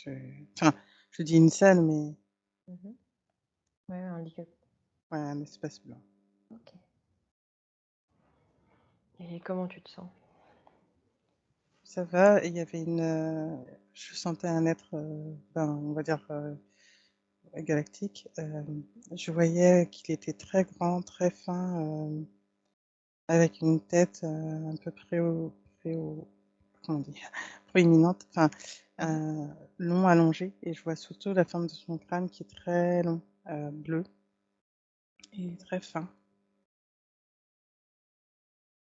Je enfin, je dis une salle, mais Mmh. Ouais, un lieu. ouais, un espace blanc. OK. Et comment tu te sens? Ça va et il y avait je sentais un être, ben, on va dire, galactique. Je voyais qu'il était très grand, très fin, avec une tête, un peu comment on dit? Proéminente, enfin, Mmh. long, allongé et je vois surtout la forme de son crâne qui est très long, bleu et très fin.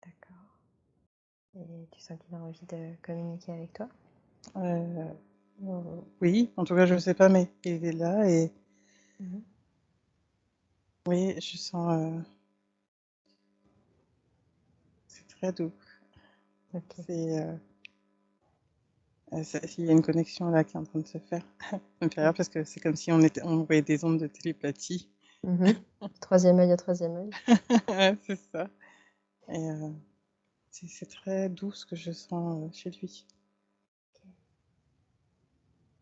D'accord. Et tu sens qu'il a envie de communiquer avec toi? Heu, oui, en tout cas, je sais pas, mais il est là et Mmh. oui, je sens, c'est très doux. OK. C'est, il y a une connexion là qui est en train de se faire. Ça me fait rire OK. parce que c'est comme si on voyait des ondes de télépathie. Mmh. 3e œil à 3e œil. Ouais, c'est ça et c'est très doux ce que je sens, chez lui. OK.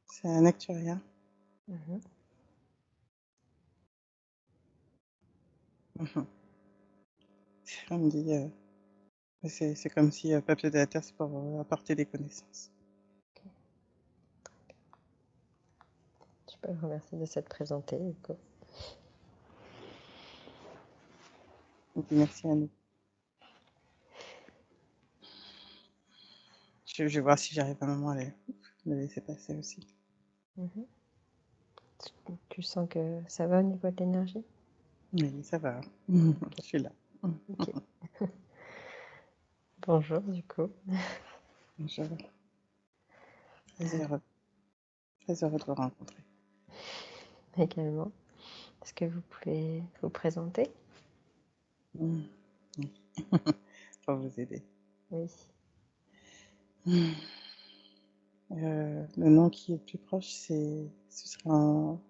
C'est un acturien. Mmh. Mmh. On me dit, c'est comme si, peuple de la terre, c'est pour, apporter des connaissances. OK. Je peux le remercier de s'être présenté, du coup. On dit merci à nous. Je vais voir si j'arrive à un moment à le laisser passer aussi. Mmh. Tu sens que ça va au niveau de l'énergie? Oui, ça va. Je OK. suis là. OK. Bonjour, du coup. Je très heureux, très heureux de vous rencontrer. Également. Est-ce que vous pouvez vous présenter? Mmh. Oui. Pour vous aider. Oui. Mmh. Le nom qui est le plus proche, ce sera un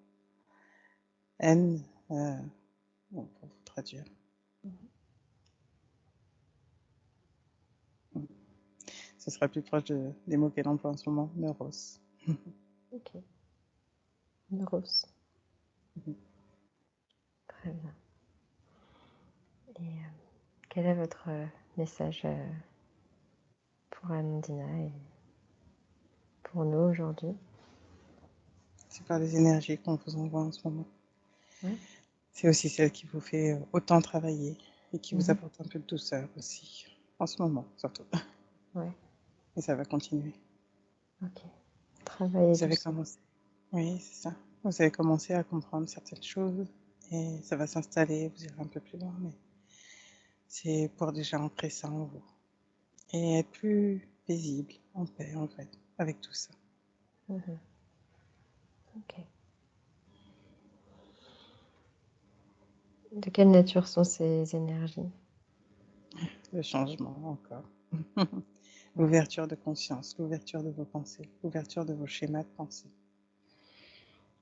N, bon, pour vous traduire. Mmh. Mmh. Ce sera plus proche des mots qu'elle emploie en ce moment, neuros. OK. Une rose. Mmh. Très bien. Et quel est votre, message, pour Amandina et pour nous aujourd'hui? C'est par les énergies qu'on vous envoie en ce moment. Ouais. C'est aussi celle qui vous fait, autant travailler et qui vous Mmh. apporte un peu de douceur aussi, en ce moment surtout. Ouais. Et ça va continuer. OK. Travailler Vous avez doucement. commencé oui, c'est ça. Vous avez commencé à comprendre certaines choses et ça va s'installer, vous irez un peu plus loin, mais c'est pour déjà ancrer ça en vous et être plus paisible, en paix, en fait, avec tout ça. Mmh. OK. De quelle nature sont ces énergies? Le changement encore. Ouais. L'ouverture de conscience, l'ouverture de vos pensées, l'ouverture de vos schémas de pensée.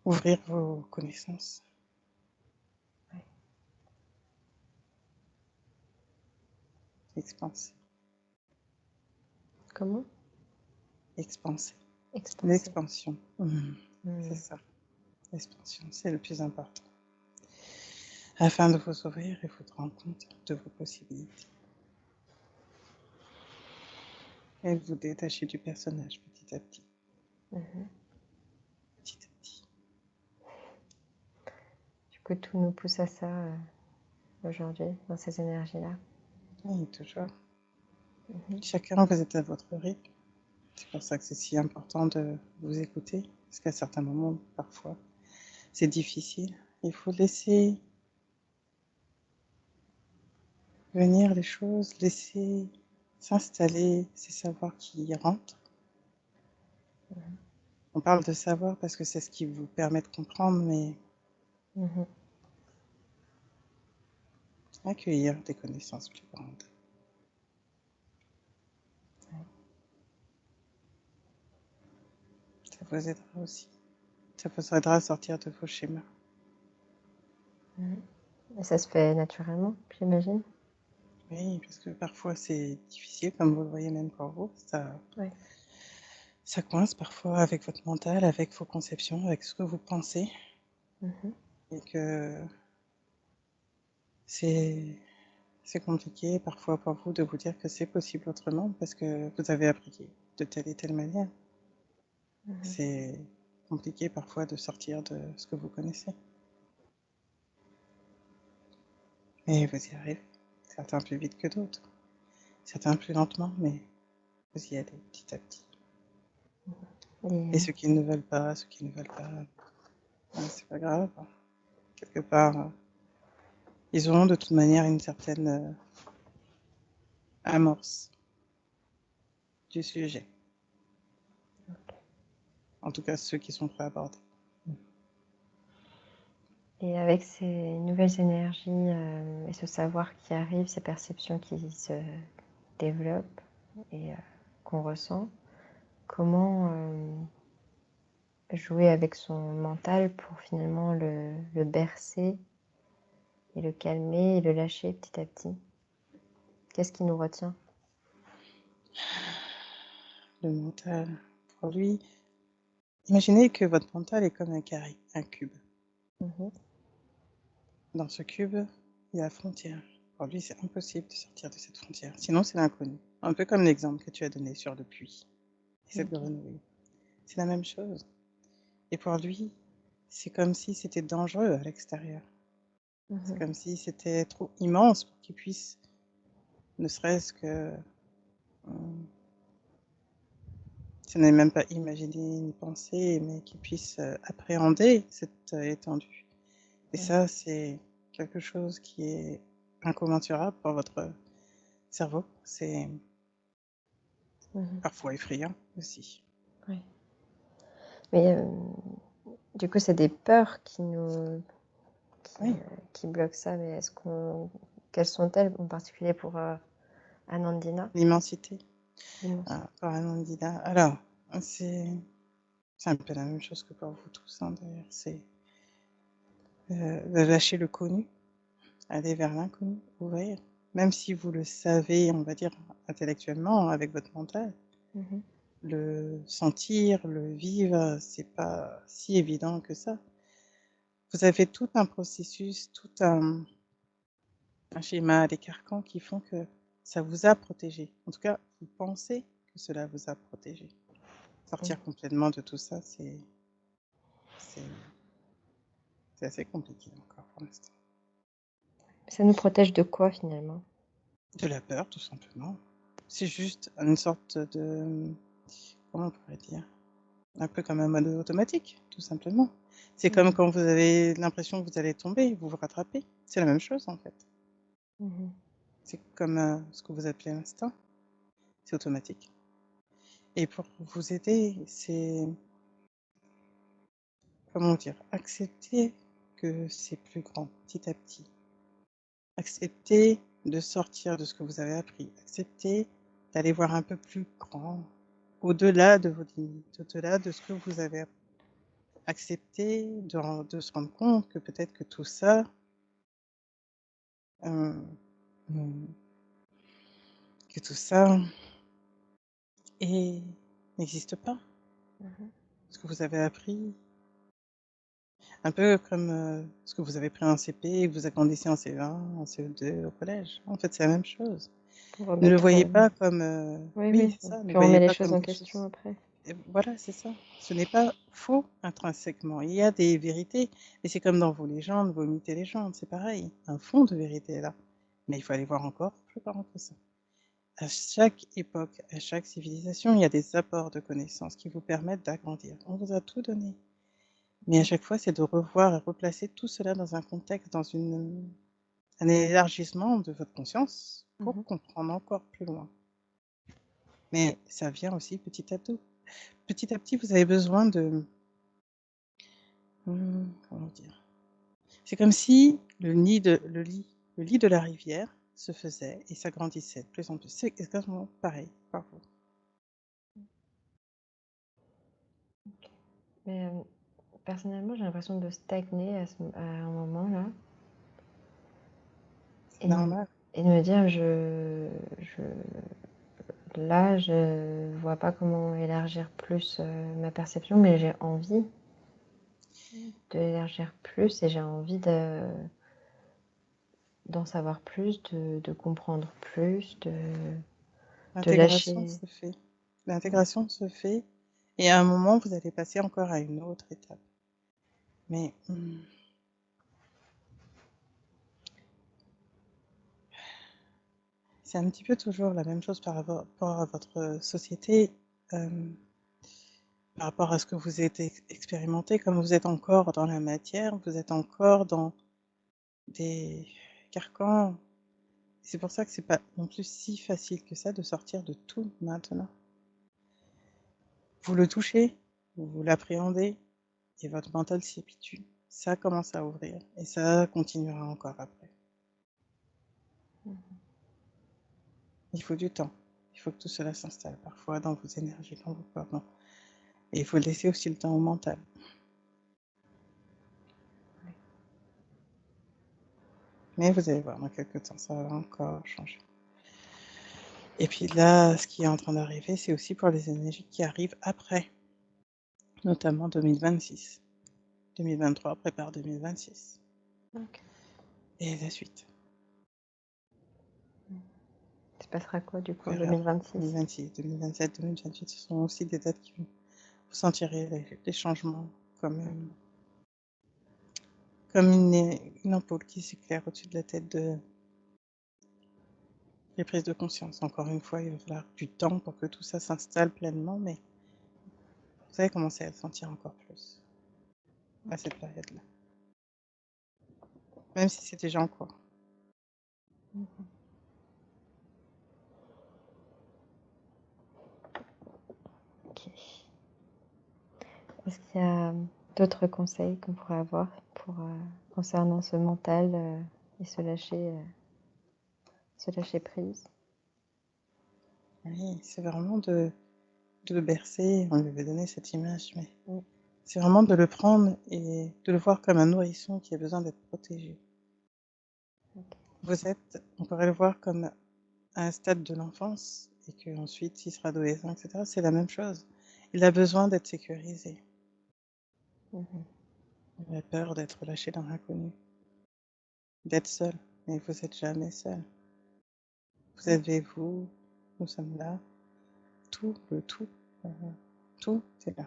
Ouvrir vos connaissances, Ouais. expanser, Comment? expanser. Expanser. L'expansion, c'est Mmh. ça, l'expansion, c'est le plus important. Afin de vous ouvrir et vous rendre compte de vos possibilités et de vous détacher du personnage petit à petit, Mmh. petit à petit. Du coup, tout nous pousse à ça, aujourd'hui, dans ces énergies-là. Oui, toujours. Mmh. Chacun, vous êtes à votre rythme. C'est pour ça que c'est si important de vous écouter, parce qu'à certains moments, parfois, c'est difficile. Il faut laisser venir les choses, laisser s'installer ces savoirs qui rentrent. On parle de savoir parce que c'est ce qui vous permet de comprendre, mais Mmh. accueillir des connaissances plus grandes. Ouais. Ça vous aidera aussi. Ça vous aidera à sortir de vos schémas. Mmh. Et ça se fait naturellement, j'imagine? Oui, parce que parfois c'est difficile, comme vous le voyez même pour vous, Ouais. ça coince parfois avec votre mental, avec vos conceptions, avec ce que vous pensez, Mhm. et que c'est c'est compliqué parfois pour vous de vous dire que c'est possible autrement parce que vous avez appris de telle et telle manière. Mhm. C'est compliqué parfois de sortir de ce que vous connaissez. Mais vous y arrivez. Certains plus vite que d'autres. Certains plus lentement, mais vous y allez petit à petit. Et Et ceux qui ne veulent pas, c'est pas grave. Quelque part, ils auront de toute manière une certaine amorce du sujet. En tout cas, ceux qui sont prêts à aborder. et avec ces nouvelles énergies et ce savoir qui arrive, ces perceptions qui se développent et qu'on ressent, comment jouer avec son mental pour finalement le bercer et le calmer et le lâcher petit à petit? Qu'est-ce qui nous retient? Le mental, pour lui, imaginez que votre mental est comme un carré, un cube. Mhm. Dans ce cube, il y a la frontière. Pour lui, c'est impossible de sortir de cette frontière. Sinon, c'est l'inconnu. Un peu comme l'exemple que tu as donné sur le puits et cette Ok. grenouille. C'est la même chose. Et pour lui, c'est comme si c'était dangereux à l'extérieur. C'est Mhm. comme si c'était trop immense pour qu'il puisse, ne serait-ce que, ce n'est même pas imaginer ni penser, mais qu'il puisse appréhender cette étendue. Et Ouais. ça, c'est quelque chose qui est incommensurable pour votre cerveau. C'est Mhm. parfois effrayant aussi. Ouais. Mais du coup, c'est des peurs Oui, qui bloquent ça. Mais quelles sont-elles en particulier pour Anandina? l'immensité. L'immense. Par Anandina. Alors, c'est c'est un peu la même chose que pour vous tous, hein, d'ailleurs. C'est de lâcher le connu, aller vers l'inconnu, ouvrir. Même si vous le savez, on va dire, intellectuellement, avec votre mental, Mhm. le sentir, le vivre, c'est pas si évident que ça. Vous avez tout un processus, tout un schéma, des carcans qui font que ça vous a protégé. En tout cas, vous pensez que cela vous a protégé. Sortir complètement de tout ça, c'est assez compliqué encore pour l'instant. Ça nous protège de quoi finalement? De la peur, tout simplement. C'est juste une sorte de, comment on pourrait dire, un peu comme un mode automatique, tout simplement. C'est comme Mhm. quand vous avez l'impression que vous allez tomber, vous vous rattrapez. C'est la même chose en fait. Mhm. C'est comme ce que vous appelez l'instinct, c'est automatique. Et pour vous aider, c'est, comment dire, accepter que c'est plus grand, petit à petit. Accepter de sortir de ce que vous avez appris. Accepter d'aller voir un peu plus grand, au-delà de vos limites, au-delà de ce que vous avez appris. Accepter de se rendre compte que peut-être que tout ça, euh, mm, que tout ça n'existe pas. Mhm. Ce que vous avez appris, un peu comme ce que vous avez pris en CP et que vous agrandissez en CE1, en CE2 au collège. En fait, c'est la même chose. Pour Ne le remettre. voyez pas comme, Oui, oui, oui. c'est ça, ne le Puis on remet voyez les pas choses comme en quelque question chose. après. Et voilà, c'est ça. Ce n'est pas faux intrinsèquement. Il y a des vérités, et c'est comme dans vos légendes, vos mythes et légendes, c'est pareil. Un fond de vérité est là. Mais il faut aller voir encore plus grand que ça. À chaque époque, à chaque civilisation, il y a des apports de connaissances qui vous permettent d'agrandir. On vous a tout donné. Mais à chaque fois, c'est de revoir et replacer tout cela dans un contexte, dans un élargissement de votre conscience pour Mhm. comprendre encore plus loin. Mais ça vient aussi petit à petit. Petit à petit, vous avez besoin de... comment dire? C'est comme si le lit de la rivière se faisait et s'agrandissait de plus en plus. C'est exactement pareil par vous. Mais personnellement, j'ai l'impression de stagner à un moment là. C'est normal. Et de me dire, là, je vois pas comment élargir plus ma perception, mais j'ai envie d'élargir plus et j'ai envie d'en savoir plus, de comprendre plus, de L'intégration lâcher. se fait. L'intégration se fait et à un moment, vous allez passer encore à une autre étape. Mais c'est un petit peu toujours la même chose par rapport à votre société, par rapport à ce que vous êtes expérimenté, comme vous êtes encore dans la matière, vous êtes encore dans des carcans. C'est pour ça que c'est pas non plus si facile que ça de sortir de tout maintenant. Vous le touchez, vous l'appréhendez et votre mental s'y habitue. Ça commence à ouvrir et ça continuera encore après. Il faut du temps. Il faut que tout cela s'installe parfois dans vos énergies, dans vos corps. Non. Et il faut laisser aussi le temps au mental. Mais vous allez voir, dans quelques temps, ça va encore changer. Et puis là, ce qui est en train d'arriver, c'est aussi pour les énergies qui arrivent après, notamment 2026. 2023 prépare 2026. Ok. Et la suite. Il se passera quoi du coup en Verra. 2026? 2026, 2027, 2028, ce sont aussi des dates qui vont vous sentirez les changements comme, comme une ampoule qui s'éclaire au-dessus de la tête de les prises de conscience. Encore une fois, il va falloir du temps pour que tout ça s'installe pleinement, mais vous allez commencer à le sentir encore plus à cette période-là. Même si c'est déjà en cours. Ok. Est-ce qu'il y a d'autres conseils qu'on pourrait avoir pour, concernant ce mental et se lâcher prise? Oui, c'est vraiment de le bercer. On lui avait donné cette image, mais c'est vraiment de le prendre et de le voir comme un nourrisson qui a besoin d'être protégé. Vous êtes, on pourrait le voir comme à un stade de l'enfance et qu'ensuite il sera adolescent, etc. C'est la même chose. Il a besoin d'être sécurisé. Il a peur d'être lâché dans l'inconnu, d'être seul. Mais vous n'êtes jamais seul. Vous avez vous, nous sommes là, tout, tout est là.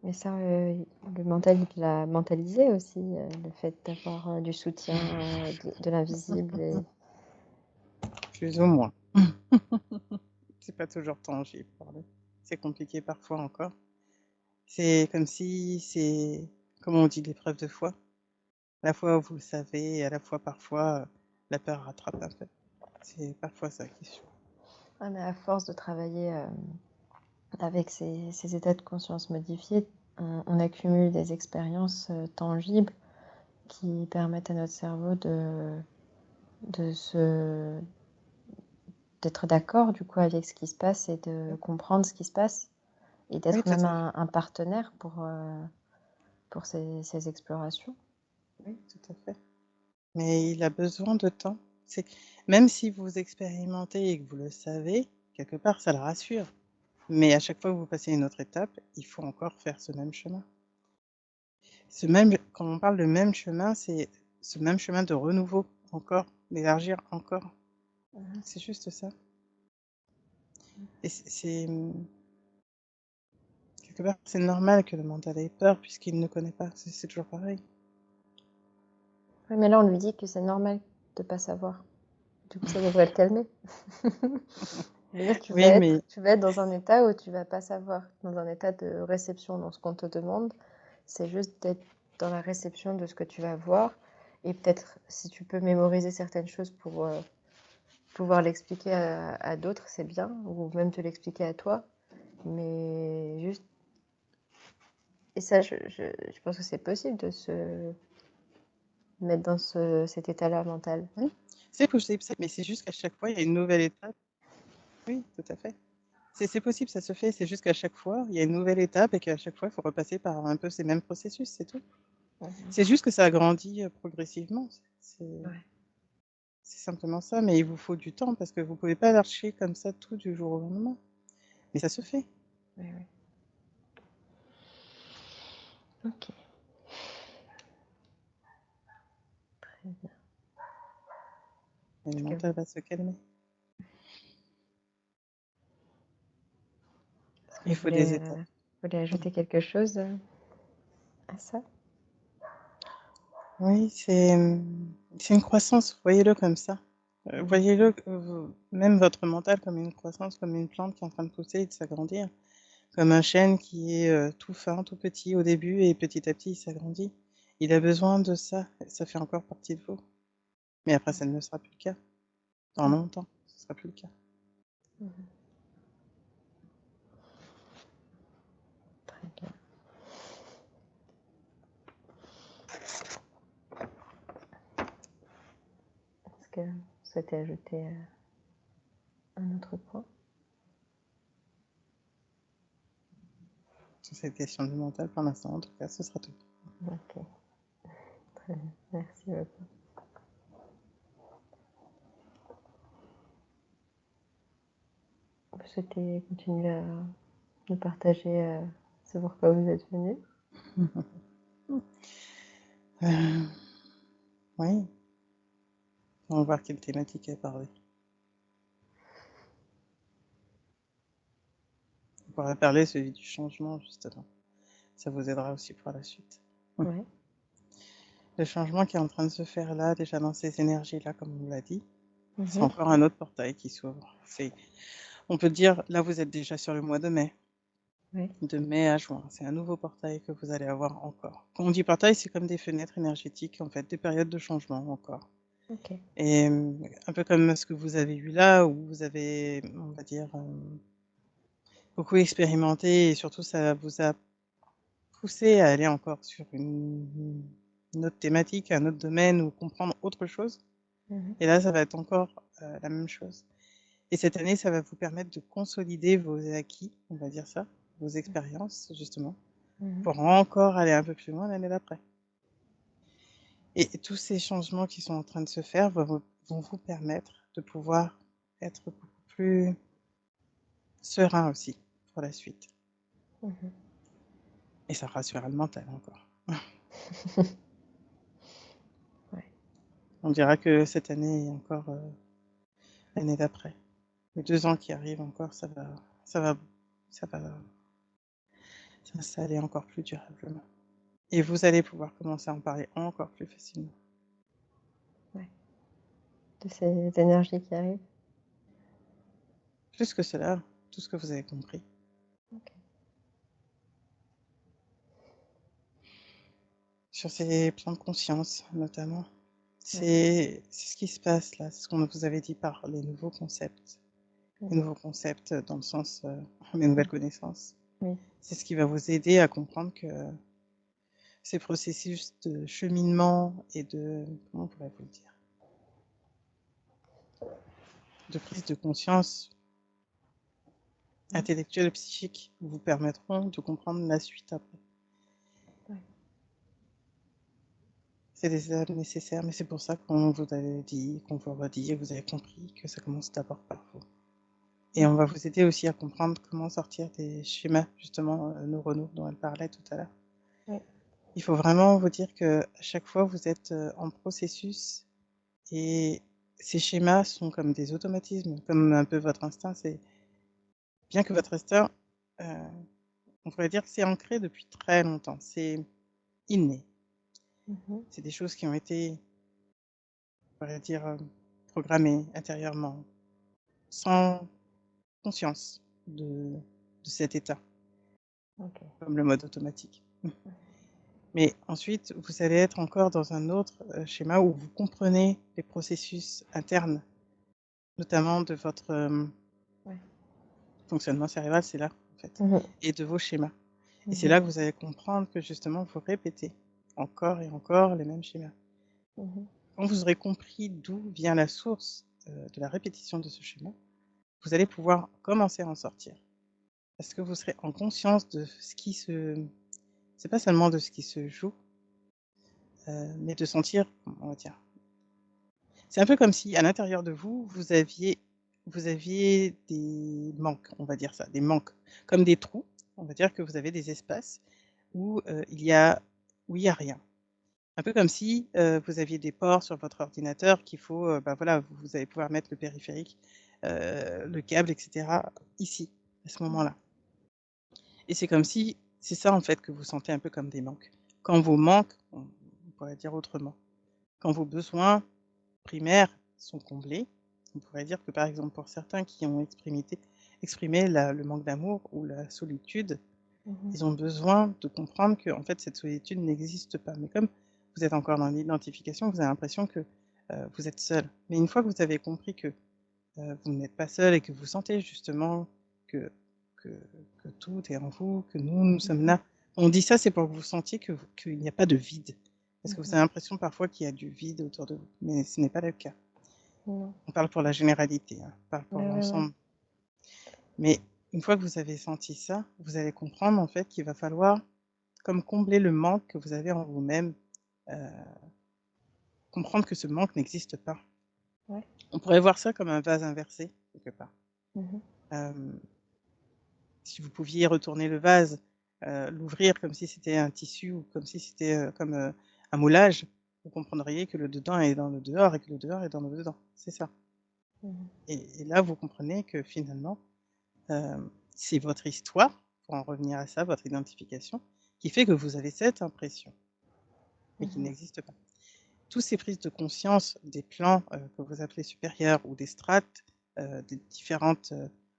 Mais ça, le mental, il l'a mentalisé aussi, le fait d'avoir du soutien de l'invisible. Plus ou moins. C'est pas toujours tangible, pardon. C'est compliqué parfois encore. C'est comme si c'est, comme on dit, l'épreuve de foi. À la fois vous le savez, et à la fois parfois la peur rattrape un peu. C'est parfois ça qui se joue. Ah, mais à force de travailler avec ces états de conscience modifiés, on accumule des expériences tangibles qui permettent à notre cerveau d'être d'accord du coup avec ce qui se passe et de comprendre ce qui se passe et d'être Oui, tout même à fait. un partenaire pour ces explorations. Oui, tout à fait. Mais il a besoin de temps. C'est même si vous expérimentez et que vous le savez, quelque part ça le rassure. Mais à chaque fois que vous passez une autre étape, il faut encore faire ce même chemin. Quand on parle de même chemin, c'est ce même chemin de renouveau encore, d'élargir encore. C'est juste ça. Et c'est quelque part, c'est normal que le mental ait peur puisqu'il ne connaît pas. C'est toujours pareil. Oui, mais là, on lui dit que c'est normal de ne pas savoir. Du coup, ça devrait le calmer. C'est-à-dire que Oui, mais tu vas être dans un état où tu vas pas savoir, dans un état de réception dans ce qu'on te demande. C'est juste d'être dans la réception de ce que tu vas voir. Et peut-être, si tu peux mémoriser certaines choses pour pouvoir l'expliquer à d'autres, c'est bien. Ou même te l'expliquer à toi. Mais juste... Et ça, je pense que c'est possible de se mettre dans cet état-là mental. oui, c'est possible, mais c'est juste qu'à chaque fois, il y a une nouvelle étape. Oui, tout à fait. C'est possible, ça se fait. C'est juste qu'à chaque fois, il y a une nouvelle étape et qu'à chaque fois, il faut repasser par un peu ces mêmes processus, c'est tout. C'est juste que ça grandit progressivement. C'est Ouais. C'est simplement ça, mais il vous faut du temps parce que vous pouvez pas lâcher comme ça tout du jour au lendemain. Mais ça se fait. Oui, oui. Ok, très bien. Et le Est-ce que mental va se calmer. Il faut des étapes. vous voulez ajouter quelque chose à ça? Oui, c'est une croissance, voyez-le comme ça. Mhm. Voyez-le, même votre mental comme une croissance, comme une plante qui est en train de pousser et de s'agrandir, comme un chêne qui est tout fin, tout petit au début et petit à petit il s'agrandit. Il a besoin de ça, ça fait encore partie de vous. Mais après, ça ne sera plus le cas. Dans Mhm. longtemps, ce ne sera plus le cas. Mhm. Très bien. Est-ce que vous souhaitez ajouter un autre point? Sur cette question du mental, pour l'instant, en tout cas, ce sera tout. Ok, très bien. Merci beaucoup. Vous souhaitez continuer à nous partager ce pourquoi vous êtes venu? Oui, on va voir quelle thématique est parler. On pourra parler celui du changement, justement. Ça vous aidera aussi pour la suite. Ouais. Le changement qui est en train de se faire là, déjà dans ces énergies-là, comme on l'a dit, c'est Mhm. encore un autre portail qui s'ouvre. On peut dire, là vous êtes déjà sur le mois Ouais. de mai à juin. C'est un nouveau portail que vous allez avoir encore. Quand on dit portail, c'est comme des fenêtres énergétiques, en fait, des périodes de changement encore. Ok. Et un peu comme ce que vous avez eu là, où vous avez, on va dire, beaucoup expérimenté, et surtout ça vous a poussé à aller encore sur une autre thématique, un autre domaine, ou comprendre autre chose. Mhm. Et là, ça va être encore la même chose. Et cette année, ça va vous permettre de consolider vos acquis, on va dire ça, vos expériences, justement, Mhm. pour encore aller un peu plus loin l'année d'après. Et tous ces changements qui sont en train de se faire vont vous permettre de pouvoir être beaucoup plus serein aussi pour la suite. Mhm. Et ça rassurera le mental encore. Ouais. On dira que cette année et encore l'année d'après. Les 2 ans qui arrivent encore, ça va, ça va s'installer encore plus durablement. Et vous allez pouvoir commencer à en parler encore plus facilement. Ouais. De ces énergies qui arrivent. Plus que cela, tout ce que vous avez compris. Ok. Sur ces plans de conscience, notamment. Ouais. C'est ce qui se passe là, c'est ce qu'on vous avait dit par les nouveaux concepts. Les Mhm. nouveaux concepts dans le sens, les nouvelles Mhm. connaissances. Oui. C'est ce qui va vous aider à comprendre que ces processus de cheminement et de, comment on pourrait vous le dire, de prise de conscience Mhm. intellectuelle et psychique vous permettront de comprendre la suite après. Ouais. C'est des étapes nécessaires, mais c'est pour ça qu'on vous avait dit, qu'on vous redit, et vous avez compris que ça commence d'abord par vous. Et on va vous aider aussi à comprendre comment sortir des schémas, justement, neuronaux dont elle parlait tout à l'heure. Ouais. Il faut vraiment vous dire qu'à chaque fois, vous êtes en processus et ces schémas sont comme des automatismes, comme un peu votre instinct. C'est bien que votre instinct, on pourrait dire que c'est ancré depuis très longtemps, c'est inné. Mhm. C'est des choses qui ont été, on pourrait dire, programmées intérieurement, sans conscience de cet état, Ok. comme le mode automatique. Mais ensuite, vous allez être encore dans un autre schéma où vous comprenez les processus internes, notamment de votre Ouais. fonctionnement cérébral, c'est là, en fait, Mhm. et de vos schémas. Et c'est Mhm. là que vous allez comprendre que justement, vous répétez encore et encore les mêmes schémas. Mhm. Quand vous aurez compris d'où vient la source de la répétition de ce schéma, vous allez pouvoir commencer à en sortir. Parce que vous serez en conscience de ce qui se... C'est pas seulement de ce qui se joue, mais de sentir, on va dire, C'est un peu comme si à l'intérieur de vous, vous aviez des manques, on va dire ça, des manques, comme des trous. On va dire que vous avez des espaces où, il y a rien. Un peu comme si, vous aviez des ports sur votre ordinateur qu'il faut, bah, voilà, vous allez pouvoir mettre le périphérique, le câble et cetera, ici, à ce Mmh. moment-là. Et c'est comme si c'est ça, en fait, que vous sentez un peu comme des manques. Quand vos manques, on pourrait dire autrement, quand vos besoins primaires sont comblés, on pourrait dire que, par exemple, pour certains qui ont exprimé le manque d'amour ou la solitude, Mmh. ils ont besoin de comprendre que, en fait, cette solitude n'existe pas. Mais comme vous êtes encore dans l'identification, vous avez l'impression que, vous êtes seul. Mais une fois que vous avez compris que, vous n'êtes pas seul et que vous sentez justement que que que tout est en vous, que nous sommes Mmh. là. On dit ça, c'est pour que vous sentiez qu'il n'y a pas de vide. Parce que vous Mmh. avez l'impression parfois qu'il y a du vide autour de vous, mais ce n'est pas le cas. Non. On parle pour la généralité, hein, on parle pour Ouais, ouais, ouais. l'ensemble. Mais une fois que vous avez senti ça, vous allez comprendre en fait qu'il va falloir comme combler le manque que vous avez en vous-même, heu, comprendre que ce manque n'existe pas. Ouais. On pourrait voir ça comme un vase inversé, quelque part. Mmh. Hem, Si vous pouviez retourner le vase, l'ouvrir comme si c'était un tissu ou comme si c'était, comme, un moulage, vous comprendriez que le dedans est dans le dehors et que le dehors est dans le dedans. C'est ça. Mmh. Et là, vous comprenez que finalement, c'est votre histoire, pour en revenir à ça, votre identification, qui fait que vous avez cette impression, mais qui Mmh. n'existe pas. Tous ces prises de conscience des plans, que vous appelez supérieurs ou des strates, des différentes,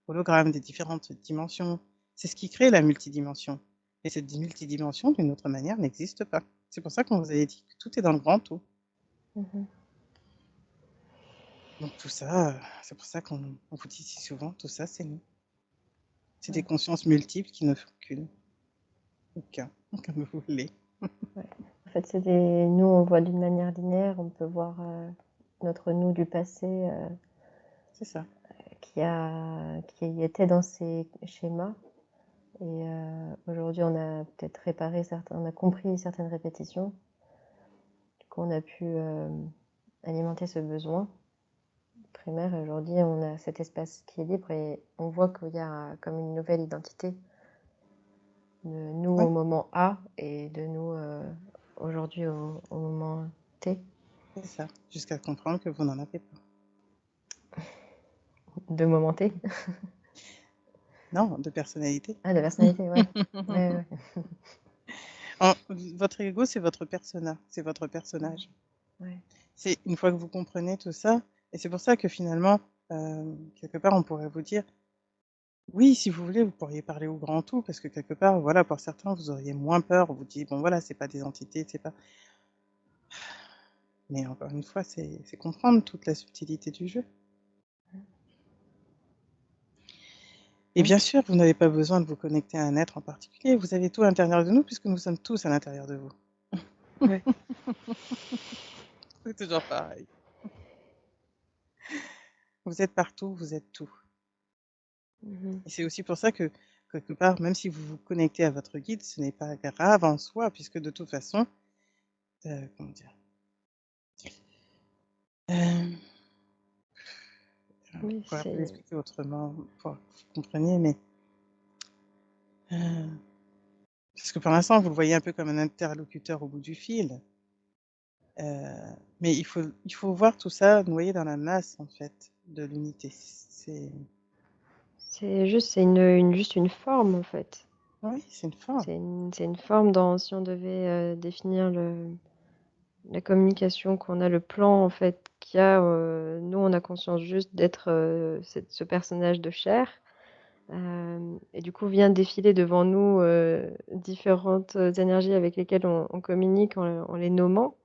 hologrammes, des différentes dimensions, c'est ce qui crée la multidimension. Et cette multidimension, d'une autre manière, n'existe pas. C'est pour ça qu'on vous avait dit que tout est dans le grand tout. Mmh. Donc tout ça, c'est pour ça qu'on vous dit si souvent, tout ça, c'est nous. C'est des Ouais, consciences multiples qui ne font qu'une, ou qu'un, comme vous voulez. ouais. En fait, c'est des nous, on voit d'une manière linéaire, on peut voir, notre nous du passé, C'est ça. qui était dans ces schémas et aujourd'hui, on a peut-être on a compris certaines répétitions, qu'on a pu, alimenter ce besoin primaire et aujourd'hui, on a cet espace qui est libre et on voit qu'il y a comme une nouvelle identité de nous Ouais, au moment A et de nous, aujourd'hui au moment T. c'est ça. Jusqu'à comprendre que vous n'en avez pas. De moment T? Non, de personnalité. Ah, de personnalité, ouais. Ouais, ouais. En Votre ego, c'est votre persona, c'est votre personnage. Ouais. C'est une fois que vous comprenez tout ça et c'est pour ça que finalement, quelque part, on pourrait vous dire: «Oui, si vous voulez, vous pourriez parler au grand tout» parce que quelque part, voilà, pour certains, vous auriez moins peur. On vous dit: «Bon, voilà, c'est pas des entités, c'est pas» mais encore une fois, c'est comprendre toute la subtilité du jeu. Et Mmh. bien sûr, vous n'avez pas besoin de vous connecter à un être en particulier. Vous avez tout à l'intérieur de nous puisque nous sommes tous à l'intérieur de vous. Ouais. C'est toujours pareil. Vous êtes partout, vous êtes tout. Mmh. Et c'est aussi pour ça que, quelque part, même si vous vous connectez à votre guide, ce n'est pas grave en soi puisque de toute façon, comment dire? Hem, on Oui, pourrait vous c'est l'expliquer autrement pour que vous compreniez, mais, heu, parce que pour l'instant, vous le voyez un peu comme un interlocuteur au bout du fil, mais il faut voir tout ça noyé dans la masse, en fait, de l'unité. c'est une forme, en fait. Oui, c'est une forme. C'est une forme dans si on devait, définir la communication qu'on a, le plan, en fait, qu'il y a, nous, on a conscience juste d'être, ce personnage de chair. Et du coup, vient défiler devant nous, différentes, énergies avec lesquelles on communique en les nommant.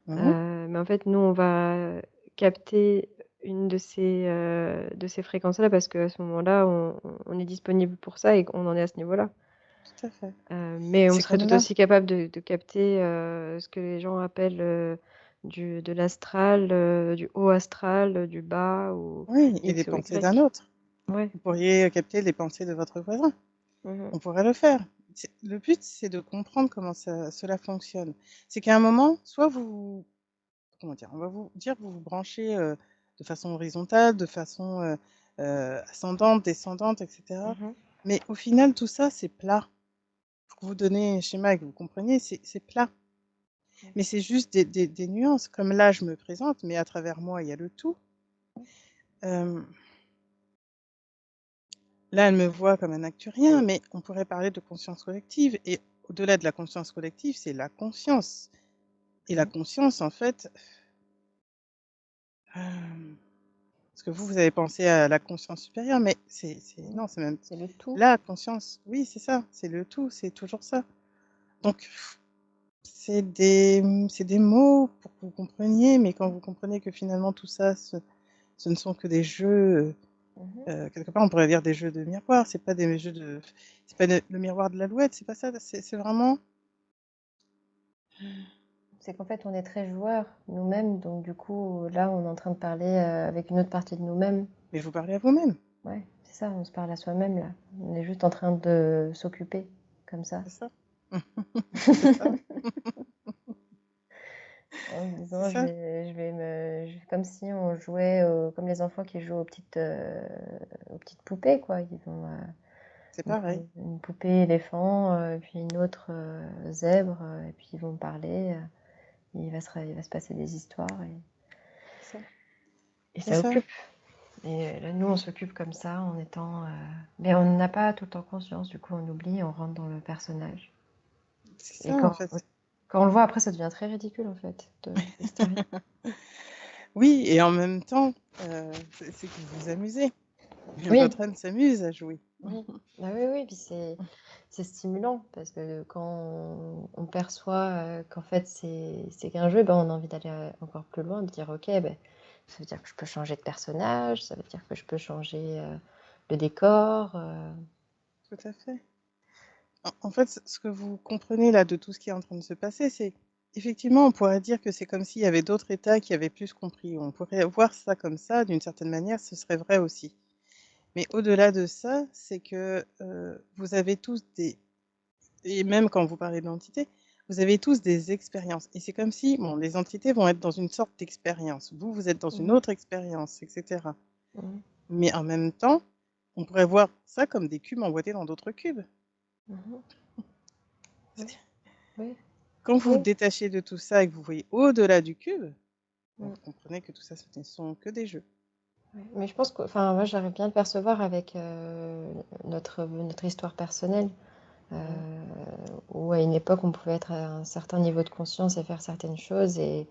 Mmh. Mais en fait, nous, on va capter une de ces fréquences-là parce qu'à ce moment-là, on est disponible pour ça et qu'on en est à ce niveau-là. Tout à fait. Mais on C'est serait comme tout là. aussi capable de capter, ce que les gens appellent, de l'astral, du haut astral, du bas ou Oui, et les X ou pensées d'un Y. autre. Ouais. Vous pourriez capter les pensées de votre voisin. Mmh. On pourrait le faire. Le but, c'est de comprendre comment cela fonctionne. C'est qu'à un moment, soit vous comment dire, on va vous dire que vous vous branchez de façon horizontale, de façon ascendante, descendante, etc. Mhm. Mais au final, tout ça, c'est plat. Pour vous donner un schéma et que vous compreniez, c'est plat. Mais c'est juste des nuances. Comme là, je me présente, mais à travers moi, il y a le tout. Euh, Là, elle me voit comme un acturien, mais on pourrait parler de conscience collective. Et au-delà de la conscience collective, c'est la conscience. Et la conscience, en fait, parce que vous avez pensé à la conscience supérieure, mais non, c'est même C'est le tout. la conscience. Oui, c'est ça, c'est le tout, c'est toujours ça. Donc, c'est des mots pour que vous compreniez, mais quand vous comprenez que finalement tout ça, ce ne sont que des jeux, quelque part on pourrait dire des jeux de miroir, c'est pas des jeux de, c'est pas le miroir de l'alouette, c'est pas ça, c'est vraiment. C'est qu'en fait, on est très joueurs nous-mêmes, donc du coup, là, on est en train de parler avec une autre partie de nous-mêmes. Mais vous parlez à vous-même, Ouais, c'est ça, on se parle à soi-même là. On est juste en train de s'occuper, comme ça. c'est ça. C'est ça, En me c'est disant, ça. comme si on jouait, comme les enfants qui jouent aux petites poupées, quoi. Ils vont C'est pareil. une poupée éléphant, puis une autre zèbre, et puis ils vont parler. Il va se passer des histoires C'est ça. et C'est ça ça. occupe. Et là, nous, on s'occupe comme ça en étant. Mais on n'a pas tout le temps conscience, du coup, on oublie, on rentre dans le personnage. C'est Et ça, en fait. quand on le voit après, ça devient très ridicule, en fait, de l'hystérie. Oui, et en même temps, c'est que vous vous amusez. Oui, Votre âme s'amuse à jouer. oui. Ah oui, oui, puis c'est stimulant parce que quand on perçoit qu'en fait c'est qu'un jeu, ben, on a envie d'aller encore plus loin, de dire ok, ben, ça veut dire que je peux changer de personnage, ça veut dire que je peux changer le décor. Tout à fait. En fait, ce que vous comprenez là de tout ce qui est en train de se passer, c'est effectivement, on pourrait dire que c'est comme s'il y avait d'autres États qui avaient plus compris. On pourrait voir ça comme ça, d'une certaine manière, ce serait vrai aussi. Mais au-delà de ça, c'est que vous avez tous et même quand vous parlez d'entités, vous avez tous des expériences. Et c'est comme si, bon, les entités vont être dans une sorte d'expérience. Vous, vous êtes dans une Mhm, autre expérience, etc. mhm, Mais en même temps, on pourrait voir ça comme des cubes emboîtés dans d'autres cubes. mhm. Oui, oui, Quand vous vous oui. détachez de tout ça et que vous voyez au-delà du cube, Mm. vous comprenez que tout ça, ce ne sont que des jeux. Ouais. Mais je pense que, enfin, moi j'arrive bien à le percevoir avec notre histoire personnelle. Mhm. euh, Où à une époque on pouvait être à un certain niveau de conscience et faire certaines choses et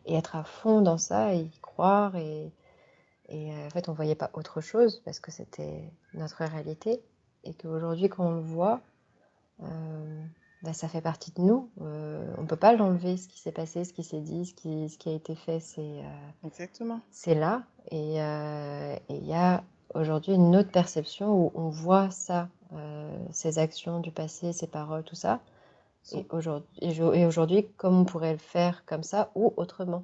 être à fond dans ça et y croire en fait on voyait pas autre chose parce que c'était notre réalité et qu'aujourd'hui quand on le voit, bah, ça fait partie de nous. On peut pas l'enlever, ce qui s'est passé, ce qui s'est dit, ce qui a été fait, Exactement. c'est là et il y a aujourd'hui une autre perception où on voit ça, ces actions du passé, ces paroles, tout ça. Sont- Et aujourd'hui, comme on pourrait le faire comme ça ou autrement.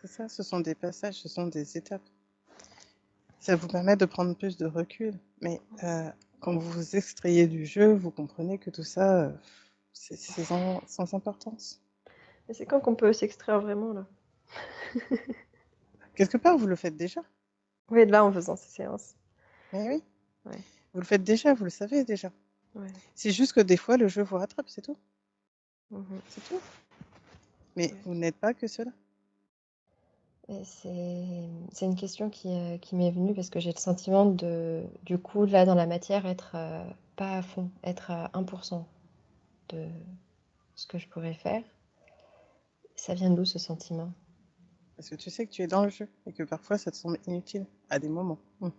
C'est ça, ce sont des passages, ce sont des étapes. Ça vous permet de prendre plus de recul. Mais quand vous vous extrayez du jeu, vous comprenez que tout ça, c'est sans importance. Et c'est quand qu'on peut s'extraire vraiment là? Quelque part, vous le faites déjà. Oui, là en faisant ces séances. Mais oui, Ouais, vous le faites déjà, vous le savez déjà. ouais. C'est juste que des fois, le jeu vous rattrape, c'est tout. Mhm. C'est tout. Mais Ouais. vous n'êtes pas que cela. Et c'est une question qui m'est venue parce que j'ai le sentiment du coup, là dans la matière, être pas à fond, être à 1% de ce que je pourrais faire. Ça vient d'où ce sentiment? Parce que tu sais que tu es dans le jeu et que parfois ça te semble inutile à des moments. Ouais.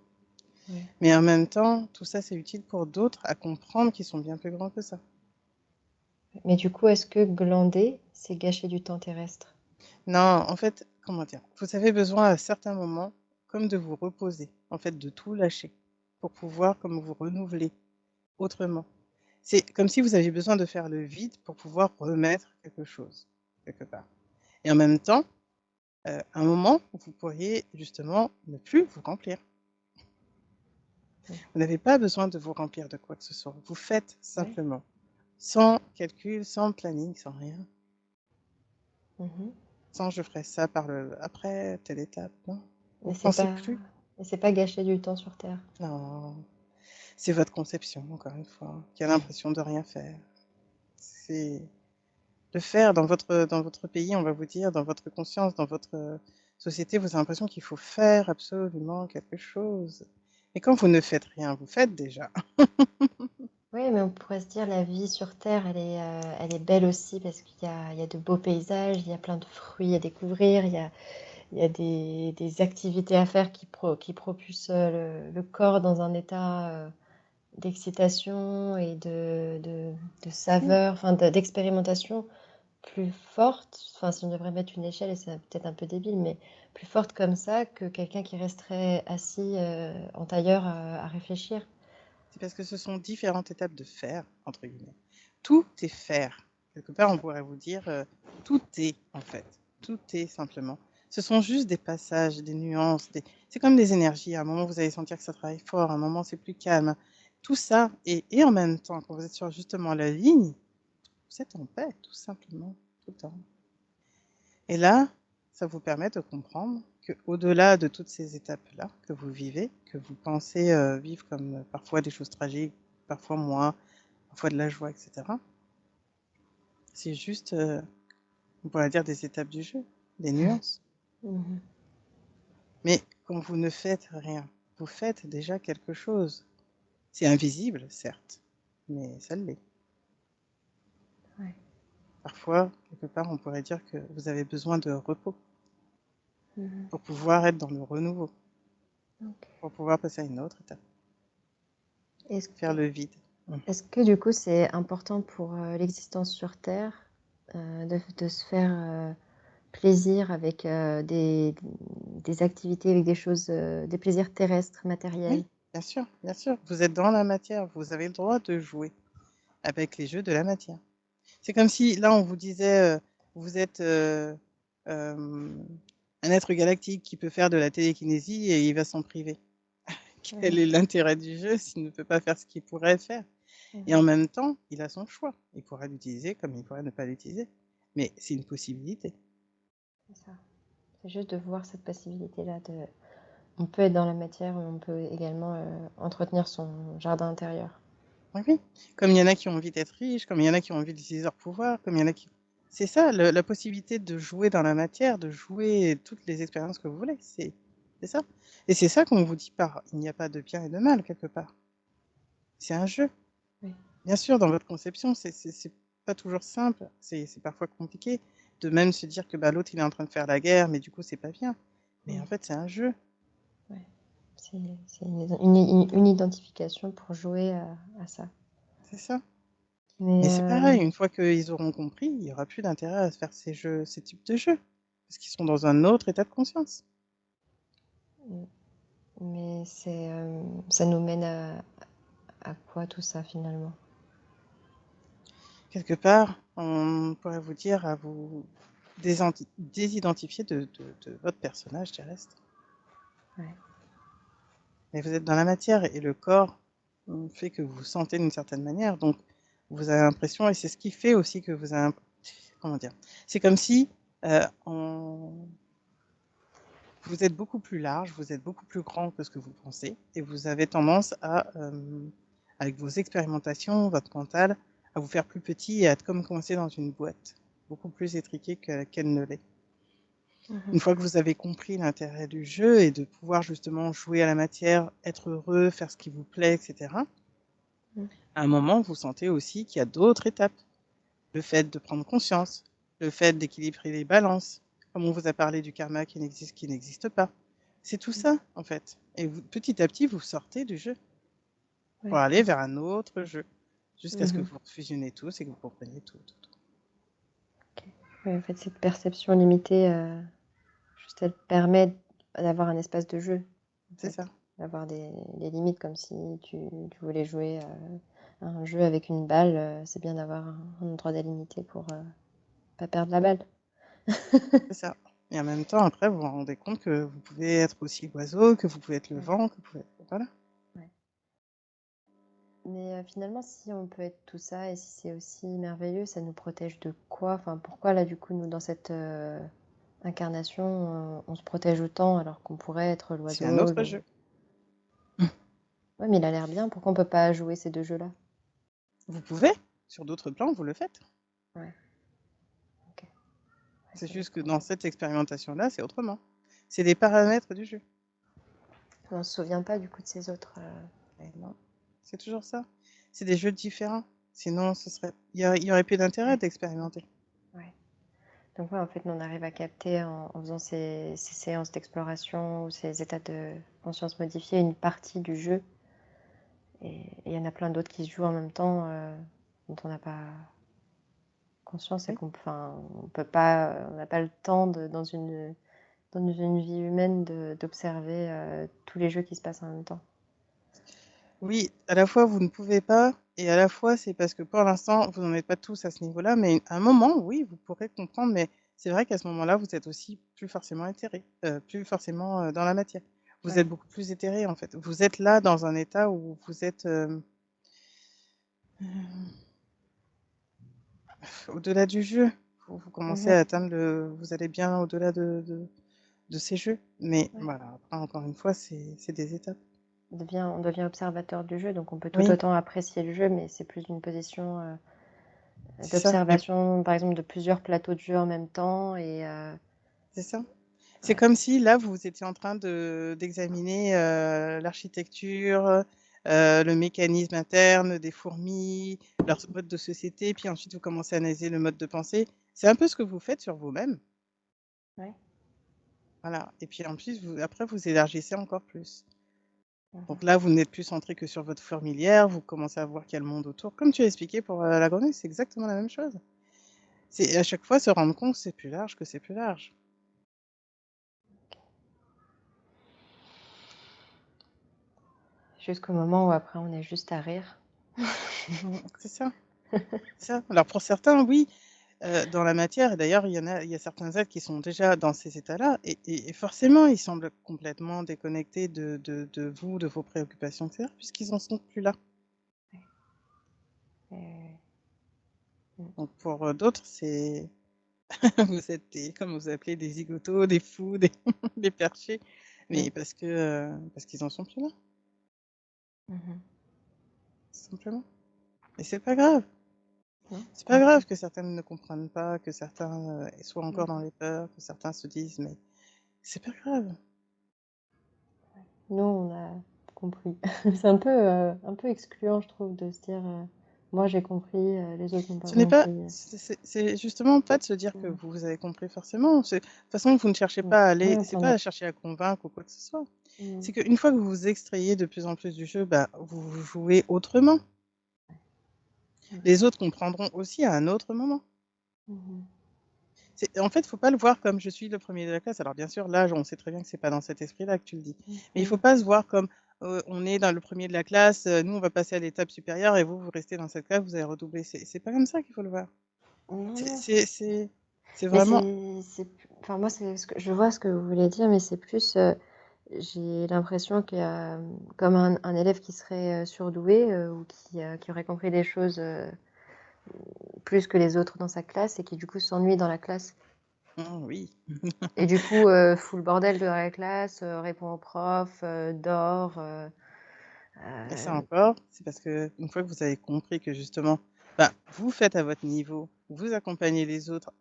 Mais en même temps, tout ça c'est utile pour d'autres à comprendre qu'ils sont bien plus grands que ça. Mais du coup, est-ce que glander, c'est gâcher du temps terrestre? Non, en fait, comment dire, vous avez besoin à certains moments comme de vous reposer, en fait de tout lâcher pour pouvoir comme vous renouveler autrement. C'est comme si vous aviez besoin de faire le vide pour pouvoir remettre quelque chose quelque part. Et en même temps, un moment où vous pourriez justement ne plus vous remplir. Vous n'avez pas besoin de vous remplir de quoi que ce soit. Vous faites Ouais. simplement, sans calcul, sans planning, sans rien. Mhm. Sans je ferai ça par le après telle étape, non. Vous Et pensez plus? c'est pas gâcher du temps sur terre. Non, c'est votre conception, encore une fois, qui a l'impression de rien faire. C'est de faire dans votre pays, on va vous dire, dans votre conscience, dans votre, société, vous avez l'impression qu'il faut faire absolument quelque chose. Et quand vous ne faites rien, vous faites déjà. Oui, mais on pourrait se dire la vie sur terre, elle est belle aussi parce qu'il y a de beaux paysages, il y a plein de fruits à découvrir, il y a des activités à faire qui propulsent, le corps dans un état, d'excitation et de Oui, saveur, enfin d'expérimentation plus forte. Enfin, si on devrait mettre une échelle et c'est peut-être un peu débile, mais plus forte comme ça que quelqu'un qui resterait assis, en tailleur, à réfléchir. c'est parce que ce sont différentes étapes de «faire» entre guillemets. Tout est faire. Quelque part, on pourrait vous dire, tout est en fait. Tout est simplement. Ce sont juste des passages, des nuances, des c'est comme des énergies. À un moment, vous allez sentir que ça travaille fort, à un moment, c'est plus calme. Tout ça et en même temps, quand vous êtes sur justement la ligne, vous êtes en paix, tout simplement, tout le temps. Et là, ça vous permet de comprendre qu'au-delà de toutes ces étapes-là que vous vivez, que vous pensez, vivre comme, parfois des choses tragiques, parfois moins, parfois de la joie et cetera, c'est juste, on pourrait dire des étapes du jeu, des nuances. Mmh. Mais quand vous ne faites rien, vous faites déjà quelque chose. C'est invisible, certes, mais ça l'est. Ouais. Parfois, quelque part, on pourrait dire que vous avez besoin de repos Mmh. pour pouvoir être dans le renouveau, OK. pour pouvoir passer à une autre étape, Est-ce que faire le vide. Mmh. est-ce que du coup, c'est important pour, l'existence sur terre, de se faire, plaisir avec, des activités, avec des choses, des plaisirs terrestres, matériels? Oui, bien sûr, bien sûr. Vous êtes dans la matière, vous avez le droit de jouer avec les jeux de la matière. C'est comme si là, on vous disait, vous êtes, un être galactique qui peut faire de la télékinésie et il va s'en priver. Quel Mmh. est l'intérêt du jeu s'il ne peut pas faire ce qu'il pourrait faire? Et Mmh. en même temps, il a son choix. Il pourrait l'utiliser comme il pourrait ne pas l'utiliser. Mais c'est une possibilité. C'est ça. C'est juste de voir cette possibilité-là de on peut être dans la matière, mais on peut également, entretenir son jardin intérieur. Oui, oui. Comme il y en a qui ont envie d'être riches, comme il y en a qui ont envie d'utiliser leur pouvoir, comme il y en a qui c'est ça le la possibilité de jouer dans la matière, de jouer toutes les expériences que vous voulez, c'est ça. Et c'est ça qu'on vous dit par il n'y a pas de bien et de mal quelque part. C'est un jeu. Oui. Bien sûr, dans votre conception, c'est pas toujours simple, c'est parfois compliqué de même se dire que, bah, l'autre il est en train de faire la guerre, mais du coup c'est pas bien. Mais Mmh. en fait, c'est un jeu, Ouais. C'est c'est une identification pour jouer à ça. c'est ça. Mais, Mais c'est pareil, une fois qu'ils auront compris, il y aura plus d'intérêt à se faire ces types de jeux, parce qu'ils seront dans un autre état de conscience. mmh, mais ça nous mène à quoi tout ça finalement? Quelque part, on pourrait vous dire à vous désidentifier de votre personnage terrestre. Ouais. Mais vous êtes dans la matière et le corps, fait que vous vous sentez d'une certaine manière, donc vous avez l'impression et c'est ce qui fait aussi que vous avez comment dire? C'est comme si, on vous êtes beaucoup plus large, vous êtes beaucoup plus grand que ce que vous pensez et vous avez tendance à, avec vos expérimentations, votre mental, à vous faire plus petit et à être comme coincé dans une boîte, beaucoup plus étriquée qu'elle ne l'est. Une Mmh. fois que vous avez compris l'intérêt du jeu et de pouvoir justement jouer à la matière, être heureux, faire ce qui vous plaît et cetera, Mmh. à un moment, vous sentez aussi qu'il y a d'autres étapes. Le fait de prendre conscience, le fait d'équilibrer les balances, comme on vous a parlé du karma qui n'existe pas. C'est tout Mmh. ça, en fait. Et vous petit à petit, vous sortez du jeu pour Ouais. aller vers un autre jeu, jusqu'à ce que Mmh. vous fusionnez tous et que vous compreniez tout, tout, tout. OK. Ouais, en fait, cette perception limitée, juste elle permet d'avoir un espace de jeu, en C'est fait. ça, D'avoir des limites comme si tu voulais jouer, à un jeu avec une balle, c'est bien d'avoir un endroit délimité pour, pas perdre la balle. c'est ça. Et en même temps, après, vous vous rendez compte que vous pouvez être aussi l'oiseau, que vous pouvez être le Ouais, vent, que vous pouvez voilà. ouais. Mais, finalement, si on peut être tout ça et si c'est aussi merveilleux, ça nous protège de quoi? Enfin, pourquoi là, du coup, nous, dans cette, Incarnation, on se protège autant alors qu'on pourrait être C'est un l'oiseau, autre le... jeu. Ouais, mais il a l'air bien. Pourquoi on peut pas jouer ces deux jeux-là? Vous pouvez, sur d'autres plans, vous le faites. Ouais, ok. Ouais, C'est ça juste que dépend. dans cette expérimentation-là, c'est autrement. C'est des paramètres du jeu. On se souvient pas du coup de ces autres. Et non, c'est toujours ça. C'est des jeux différents. Sinon, il y aurait plus d'intérêt d'expérimenter. Ouais. Donc ouais, en fait, nous, on arrive à capter en faisant ces séances d'exploration ou ces états de conscience modifiés une partie du jeu. Et il y en a plein d'autres qui se jouent en même temps dont on n'a pas conscience et Oui. qu'on, enfin, on peut pas, on n'a pas le temps dans une vie humaine d'observer tous les jeux qui se passent en même temps. Oui, à la fois vous ne pouvez pas, et à la fois c'est parce que pour l'instant vous n'en êtes pas tous à ce niveau-là, mais à un moment, oui, vous pourrez comprendre, mais c'est vrai qu'à ce moment-là, vous êtes aussi plus forcément éthéré, plus forcément dans la matière. Vous Ouais. êtes beaucoup plus éthéré en fait. Vous êtes là dans un état où vous êtes au-delà du jeu. Vous commencez Mhm. à atteindre vous allez bien au-delà de ces jeux. Mais Ouais. voilà, après encore une fois, c'est des étapes. On devient observateur du jeu, donc on peut tout Oui, autant apprécier le jeu, mais c'est plus une position c'est ça. Mais d'observation, par exemple, de plusieurs plateaux de jeu en même temps. c'est ça. C'est Ouais. comme si là, vous étiez en train d'examiner l'architecture, le mécanisme interne des fourmis, leur mode de société, puis ensuite vous commencez à analyser le mode de pensée. C'est un peu ce que vous faites sur vous-même. Ouais. Voilà. Et puis en plus, après, vous élargissez encore plus. Mhm. Donc là, vous n'êtes plus centré que sur votre fourmilière, vous commencez à voir qu'il y a le monde autour. Comme tu as expliqué pour la grenouille, c'est exactement la même chose. C'est à chaque fois se rendre compte que c'est plus large, que c'est plus large. Jusqu'au moment où après on est juste à rire. C'est ça. C'est ça. Alors pour certains, oui, dans la matière, et d'ailleurs, il y a certains êtres qui sont déjà dans ces états-là, et forcément, ils semblent complètement déconnectés de vous, de vos préoccupations, etc., puisqu'ils en sont plus là. Et- mm. Donc pour d'autres, c'est vous êtes comme vous appelez, des zigotos, des fous, des, des perchés, mais Mm. parce qu'ils en sont plus là, Mhm. simplement. Et c'est pas grave. Non? C'est pas grave que certains ne comprennent pas, que certains soient encore Mm. dans les peurs, que certains se disent, mais c'est pas grave. Nous, on a compris. C'est un peu excluant, je trouve, de se dire moi j'ai compris, les autres n'ont pas Ce n'est pas, compris. c'est justement pas de se dire que Mm. vous avez compris forcément. De toute façon, vous ne cherchez Mm. pas à aller, Ouais, c'est t'en pas as. à chercher à convaincre ou quoi que ce soit. Mm. C'est qu'une fois que vous vous extrayez de plus en plus du jeu, bah, vous jouez autrement. Mhm. Les autres comprendront aussi à un autre moment. Mhm. En fait, il faut pas le voir comme je suis le premier de la classe. Alors bien sûr, là, on sait très bien que c'est pas dans cet esprit-là que tu le dis. Mais il faut Mhm. pas se voir comme on est dans le premier de la classe, nous on va passer à l'étape supérieure et vous restez dans cette classe, vous allez redoubler. C'est pas comme ça qu'il faut le voir. Non, C'est non. c'est c'est c'est Mais vraiment. enfin moi c'est ce que je vois ce que vous voulez dire, mais c'est plus, j'ai l'impression qu'il y a comme un élève qui serait surdoué ou qui aurait compris des choses plus que les autres dans sa classe et qui du coup s'ennuie dans la classe. Oui. Et du coup fout le bordel dans la classe, répond au prof, dort. Et ça Euh, encore, c'est parce que une fois que vous avez compris que justement, bah, vous faites à votre niveau, vous accompagnez les autres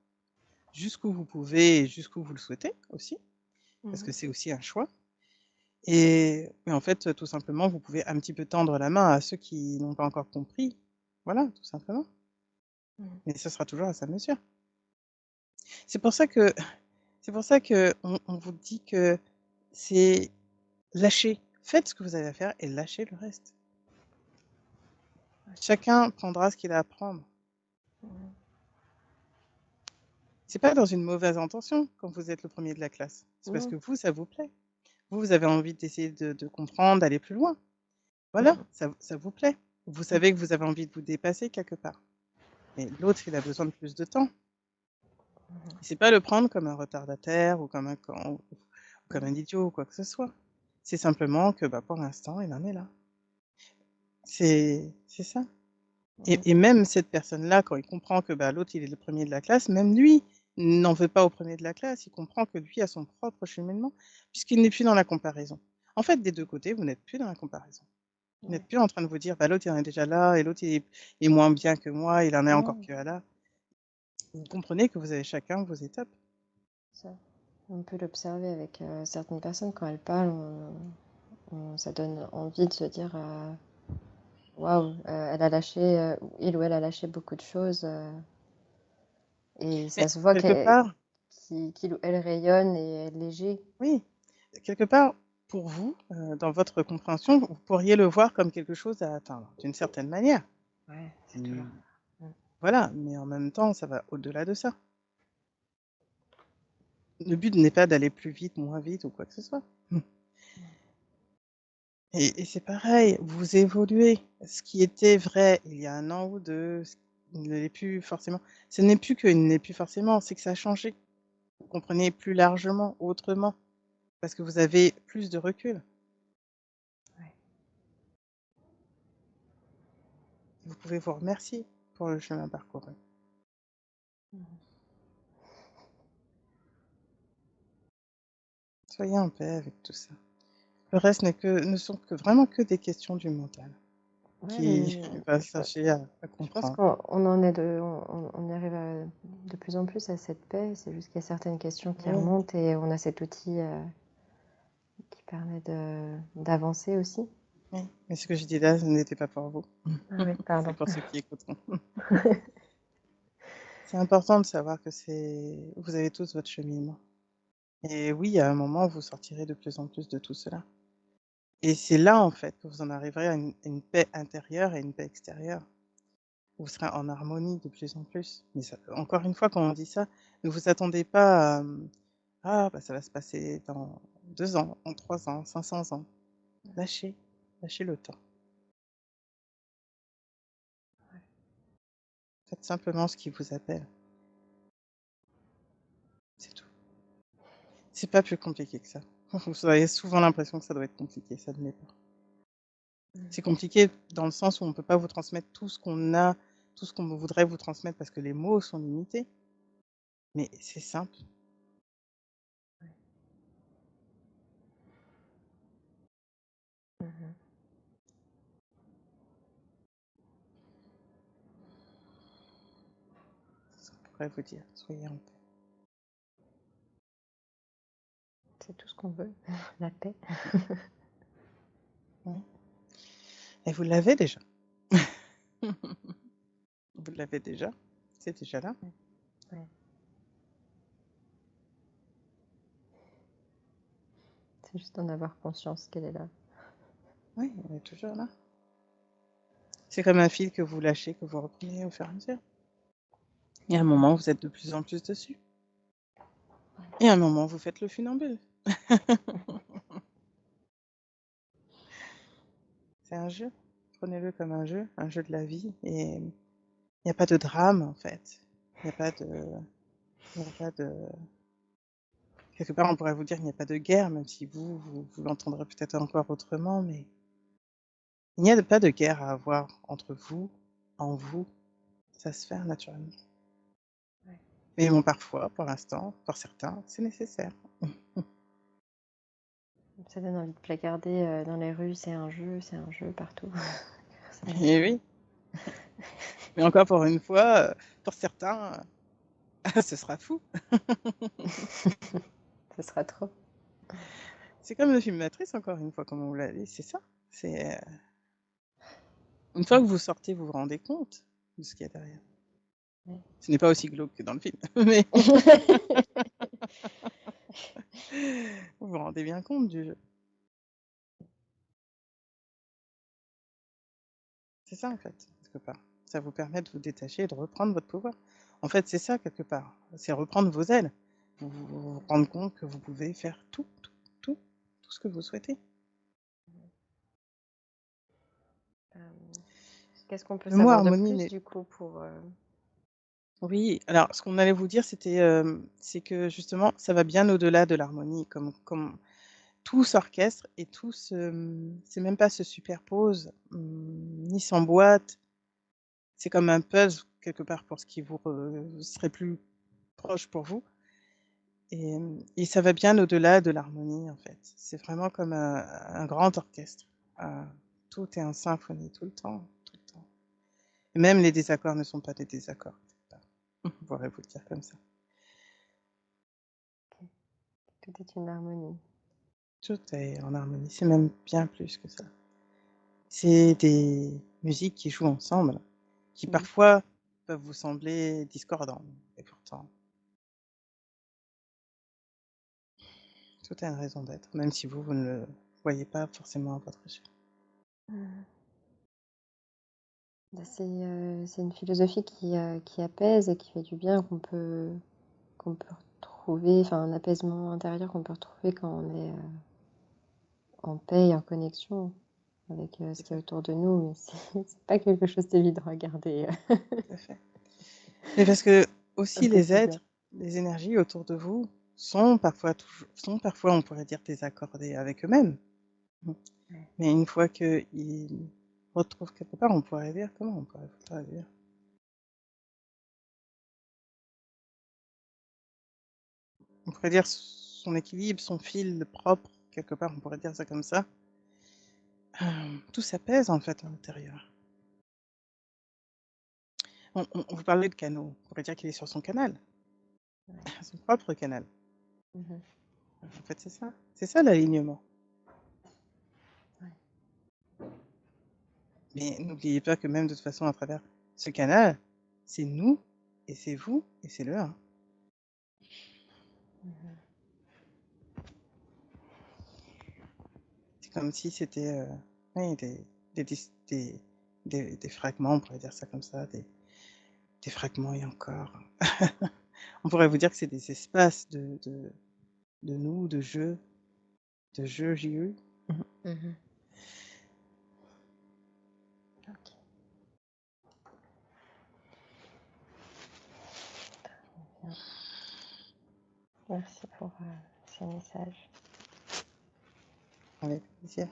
jusqu'où vous pouvez et jusqu'où vous le souhaitez aussi, parce que mhm, c'est aussi un choix. Et en fait, tout simplement, vous pouvez un petit peu tendre la main à ceux qui n'ont pas encore compris. Voilà, tout simplement. mhm, Mais ce sera toujours à sa mesure. C'est pour ça que, c'est pour ça que on vous dit que c'est lâcher. Faites ce que vous avez à faire et lâchez le reste. Chacun prendra ce qu'il a à prendre. mhm, C'est pas dans une mauvaise intention quand vous êtes le premier de la classe. C'est parce non, que vous, ça vous plaît. Vous avez envie d'essayer de comprendre, d'aller plus loin. Voilà, mhm, ça vous plaît. Vous savez mhm, que vous avez envie de vous dépasser quelque part. Mais l'autre, il a besoin de plus de temps. C'est pas le prendre comme un retardataire ou comme un con, ou comme un idiot ou quoi que ce soit. C'est simplement que bah, pour l'instant, il en est là. C'est ça. mhm, Et même cette personne-là, quand il comprend que bah, l'autre, il est le premier de la classe, même lui n'en veut pas au premier de la classe, il comprend que lui a son propre cheminement, puisqu'il n'est plus dans la comparaison. En fait, des 2 côtés, vous n'êtes plus dans la comparaison. Vous Ouais. n'êtes plus en train de vous dire: «Bah, l'autre il en est déjà là et l'autre il est moins bien que moi, il en est encore Non, que à là». Vous comprenez que vous avez chacun vos étapes. ça. On peut l'observer avec certaines personnes quand elles parlent, ça donne envie de se dire waouh, elle a lâché, il ou elle a lâché beaucoup de choses et ça Mais se voit quelque part qu'il ou elle rayonne et est léger. oui, quelque part, pour vous, dans votre compréhension, vous pourriez le voir comme quelque chose à atteindre, d'une certaine manière. Ouais, c'est toujours. Mmh, Mm. voilà, mais en même temps, ça va au-delà de ça. Le but n'est pas d'aller plus vite, moins vite ou quoi que ce soit. Mmh. Et c'est pareil, vous évoluez. Ce qui était vrai il y a 1 an ou 2, ne l'est plus forcément. Ce n'est plus qu'il ne l'est plus forcément, c'est que ça a changé. Vous comprenez plus largement, autrement, parce que vous avez plus de recul. Ouais. Vous pouvez vous remercier pour le chemin parcouru. Mhm. Soyez en paix avec tout ça. Le reste ne sont que vraiment que des questions du mental Ouais, qui mais va chercher à je pense comprendre. qu'on en est on y arrive de plus en plus à cette paix. C'est juste qu'il y a certaines questions qui Oui, remontent et on a cet outil qui permet d'avancer aussi. oui, mais ce que je dis là, ce n'était pas pour vous. Ah oui, C'est pardon. pour ceux qui écouteront. C'est important de savoir que vous avez tous votre cheminement. Et oui, à un moment, vous sortirez de plus en plus de tout cela. Et c'est là, en fait, que vous en arriverez à une paix intérieure et une paix extérieure. Vous serez en harmonie de plus en plus. Mais ça, encore une fois, quand on dit ça, ne vous attendez pas à ah, bah, ça va se passer dans 2 ans, en 3 ans, 500 ans. Lâchez, lâchez le temps. Faites simplement ce qui vous appelle, c'est tout. C'est pas plus compliqué que ça. Vous avez souvent l'impression que ça doit être compliqué, ça ne l'est pas. C'est compliqué dans le sens où on ne peut pas vous transmettre tout ce qu'on a, tout ce qu'on voudrait vous transmettre parce que les mots sont limités, mais c'est simple. Mhm. C'est ce qu'on pourrait vous dire. Soyez en paix. C'est tout ce qu'on veut, la paix. Mmh. Et vous l'avez déjà. Vous l'avez déjà. C'est déjà là. Ouais. C'est juste d'en avoir conscience qu'elle est là. Oui, elle est toujours là. C'est comme un fil que vous lâchez, que vous reprenez au fur et à mesure. Il y a un moment, vous êtes de plus en plus dessus. Et à un moment, vous faites le funambule. C'est un jeu. Prenez-le comme un jeu de la vie. Et il n'y a pas de drame, en fait. Il n'y a pas de, il n'y a pas de, quelque part, on pourrait vous dire qu'il n'y a pas de guerre, même si vous l'entendrez peut-être encore autrement, mais il n'y a pas de guerre à avoir entre vous, en vous. Ça se fait naturellement. Ouais. Mais bon, parfois, pour l'instant, pour certains, c'est nécessaire. Ça donne envie de placarder dans les rues, c'est un jeu partout. Et oui. Mais encore pour une fois, pour certains, ce sera fou. Ce sera trop. C'est comme le film Matrice, encore une fois, comme on vous l'a dit, c'est ça. C'est, une fois que vous sortez, vous vous rendez compte de ce qu'il y a derrière. Ouais. Ce n'est pas aussi glauque que dans le film, mais vous vous rendez bien compte du jeu. C'est ça, en fait, quelque part. Ça vous permet de vous détacher et de reprendre votre pouvoir. En fait, c'est ça, quelque part. C'est reprendre vos ailes. Vous rendre compte que vous pouvez faire tout, tout, tout, tout ce que vous souhaitez. Euh, Qu'est-ce qu'on peut Le mot savoir de harmonie plus n'est du coup pour oui, alors ce qu'on allait vous dire, c'était, c'est que justement, ça va bien au-delà de l'harmonie, comme tout s'orchestre et tout c'est même pas se superpose, ni s'emboîte. C'est comme un puzzle quelque part pour ce qui vous serait plus proche pour vous. Et ça va bien au-delà de l'harmonie, en fait. C'est vraiment comme un grand orchestre. Euh, Tout est en symphonie tout le temps, tout le temps. Et même les désaccords ne sont pas des désaccords. On pourrait vous le dire comme ça. Ok. Tout est une harmonie. Tout est en harmonie. C'est même bien plus que ça. C'est des musiques qui jouent ensemble, qui Mhm. parfois peuvent vous sembler discordantes. Et pourtant, tout a une raison d'être, même si vous ne le voyez pas forcément à votre échelle. Mhm. Bah, c'est une philosophie qui apaise et qui fait du bien, qu'on peut retrouver, enfin un apaisement intérieur qu'on peut retrouver quand on est en paix et en connexion avec ce Tout qui est à autour de nous, mais c'est pas quelque chose d'évident à garder tout à fait. Mais parce que au aussi les quotidien. êtres, les énergies autour de vous sont parfois, on pourrait dire, désaccordés avec eux-mêmes. Ouais. Mais une fois qu'ils retrouvent quelque part, on pourrait dire, comment on pourrait vous traduire? On pourrait dire son équilibre, son fil propre, quelque part, on pourrait dire ça comme ça. Tout s'apaise en fait à l'intérieur. Vous parlez de canaux, on pourrait dire qu'il est sur son canal, Ouais. son propre canal. Mhm. En fait, c'est ça l'alignement. Ouais. Mais n'oubliez pas que même de toute façon, à travers ce canal, c'est nous, et c'est vous, et c'est le un. Mhm. C'est comme si c'était oui, des, dis- des fragments, on pourrait dire ça comme ça, des fragments et encore. On pourrait vous dire que c'est des espaces de nous, de jeu, JE. Mhm. Ok. Bien. Merci pour ce message. Avec plaisir.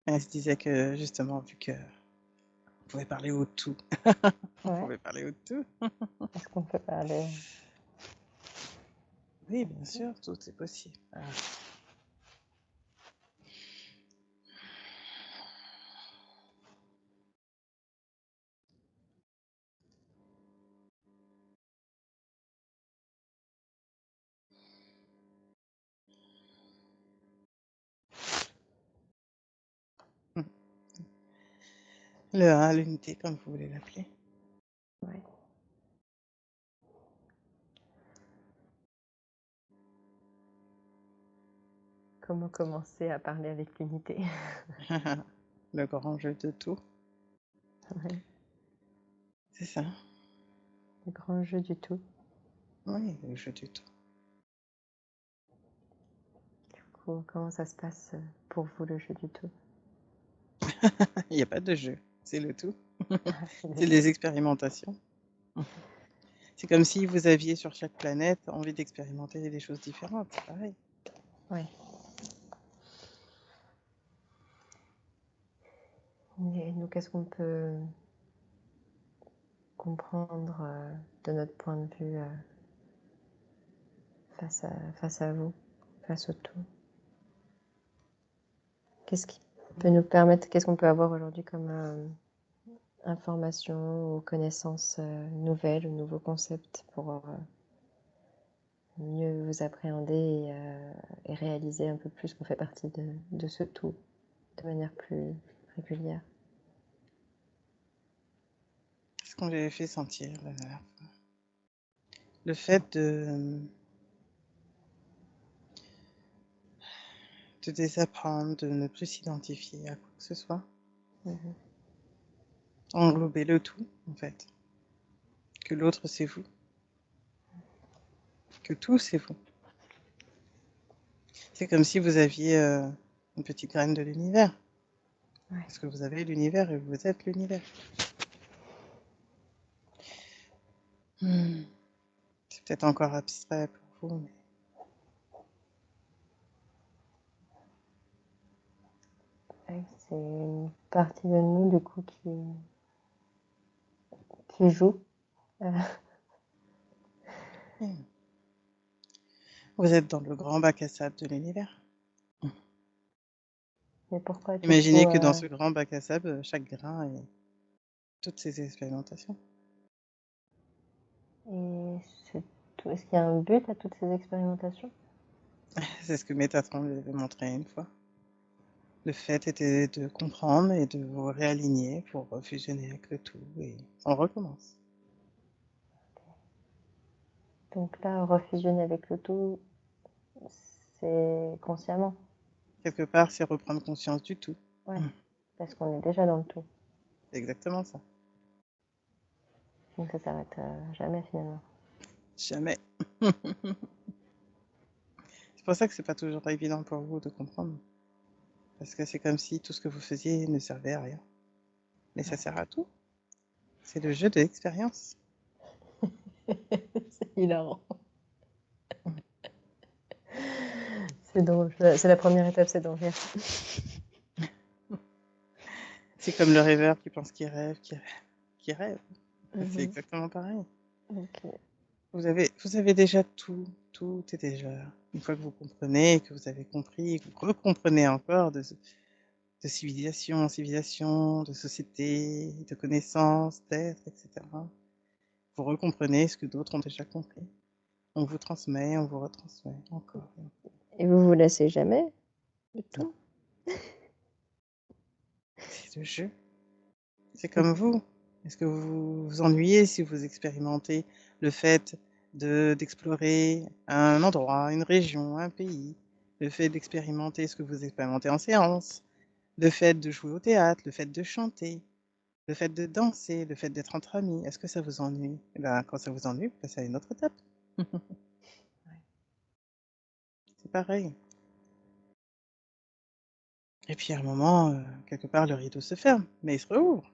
Elle se disait que justement, vu que on pouvait parler au tout, on Ouais. pouvait parler au tout. Est-ce qu'on peut parler Oui, bien sûr, tout est possible. Le un, l'unité, comme vous voulez l'appeler. ouais. Comment commencer à parler avec l'unité? Le grand jeu de tout, Ouais. c'est ça. Le grand jeu du tout. Oui, le jeu du tout. Du coup, comment ça se passe pour vous, le jeu du tout? Il n'y a pas de jeu, c'est le tout. C'est le C'est tout. des expérimentations. C'est comme si vous aviez sur chaque planète envie d'expérimenter des choses différentes, c'est pareil. Ouais. Et nous, qu'est-ce qu'on peut comprendre de notre point de vue face à vous, face au tout? Qu'est-ce qui peut nous permettre, qu'est-ce qu'on peut avoir aujourd'hui comme information ou connaissances nouvelles ou nouveaux concepts pour mieux vous appréhender et réaliser un peu plus qu'on fait partie de ce tout de manière plus régulière? Ce qu'on lui avait fait sentir la dernière fois. Le fait de désapprendre, de ne plus s'identifier à quoi que ce soit. Mhm. Englober le tout, en fait. Que l'autre, c'est vous. Que tout, c'est vous. C'est comme si vous aviez une petite graine de l'univers. Ouais. Parce que vous avez l'univers et vous êtes l'univers. C'est peut-être encore abstrait pour vous, mais Ouais, c'est une partie de nous du coup qui tu joues. Hmm. Vous êtes dans le grand bac à sable de l'univers. Mais pourquoi du Imaginez coup que dans ce grand bac à sable, chaque grain et toutes ces expérimentations. et est-ce qu'il y a un but à toutes ces expérimentations? C'est ce que Métatron lui avait montré une fois. Le fait était de comprendre et de vous réaligner pour fusionner avec le tout et on recommence. Donc là, refusionner avec le tout, c'est consciemment. Quelque part, c'est reprendre conscience du tout. Ouais, parce qu'on est déjà dans le tout. C'est exactement ça. Donc ça s'arrête jamais finalement. Jamais. C'est pour ça que c'est pas toujours évident pour vous de comprendre. Parce que c'est comme si tout ce que vous faisiez ne servait à rien. Mais ça sert à tout. C'est le jeu de l'expérience. C'est hilarant. C'est drôle. C'est la première étape, c'est d'en rire. C'est comme le rêveur qui pense qu'il rêve, qui rêve. C'est Mhm. exactement pareil. Ok. Vous avez déjà tout. Tout est déjà. Une fois que vous comprenez, que vous avez compris, que vous recomprenez encore de civilisation en civilisation, de société, de connaissances, d'être, etc. Vous recomprenez ce que d'autres ont déjà compris. On vous transmet, on vous retransmet encore. Et vous vous lassez jamais de tout? C'est le jeu. C'est comme vous. Est-ce que vous vous ennuyez si vous expérimentez le fait d'explorer un endroit, une région, un pays, le fait d'expérimenter ce que vous expérimentez en séance, le fait de jouer au théâtre, le fait de chanter, le fait de danser, le fait d'être entre amis, est-ce que ça vous ennuie? Eh ben, quand ça vous ennuie, vous passez à une autre étape. C'est pareil. Et puis à un moment, quelque part, le rideau se ferme, mais il se rouvre.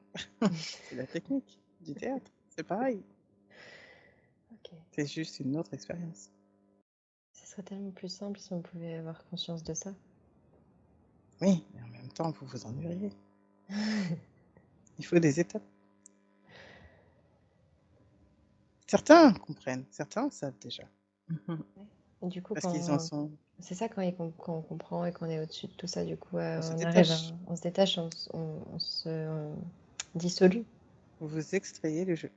C'est la technique du théâtre. C'est pareil. Ok. C'est juste une autre expérience. Ce serait tellement plus simple si on pouvait avoir conscience de ça. Oui, mais en même temps, vous vous ennuieriez. Il faut des étapes. Certains comprennent, certains savent déjà. Et du coup, Parce qu'ils en sont c'est ça quand on comprend et qu'on est au-dessus de tout ça, du coup, on se on arrive, détache. on se détache, on se dissolue. Vous vous extrayez le jeu.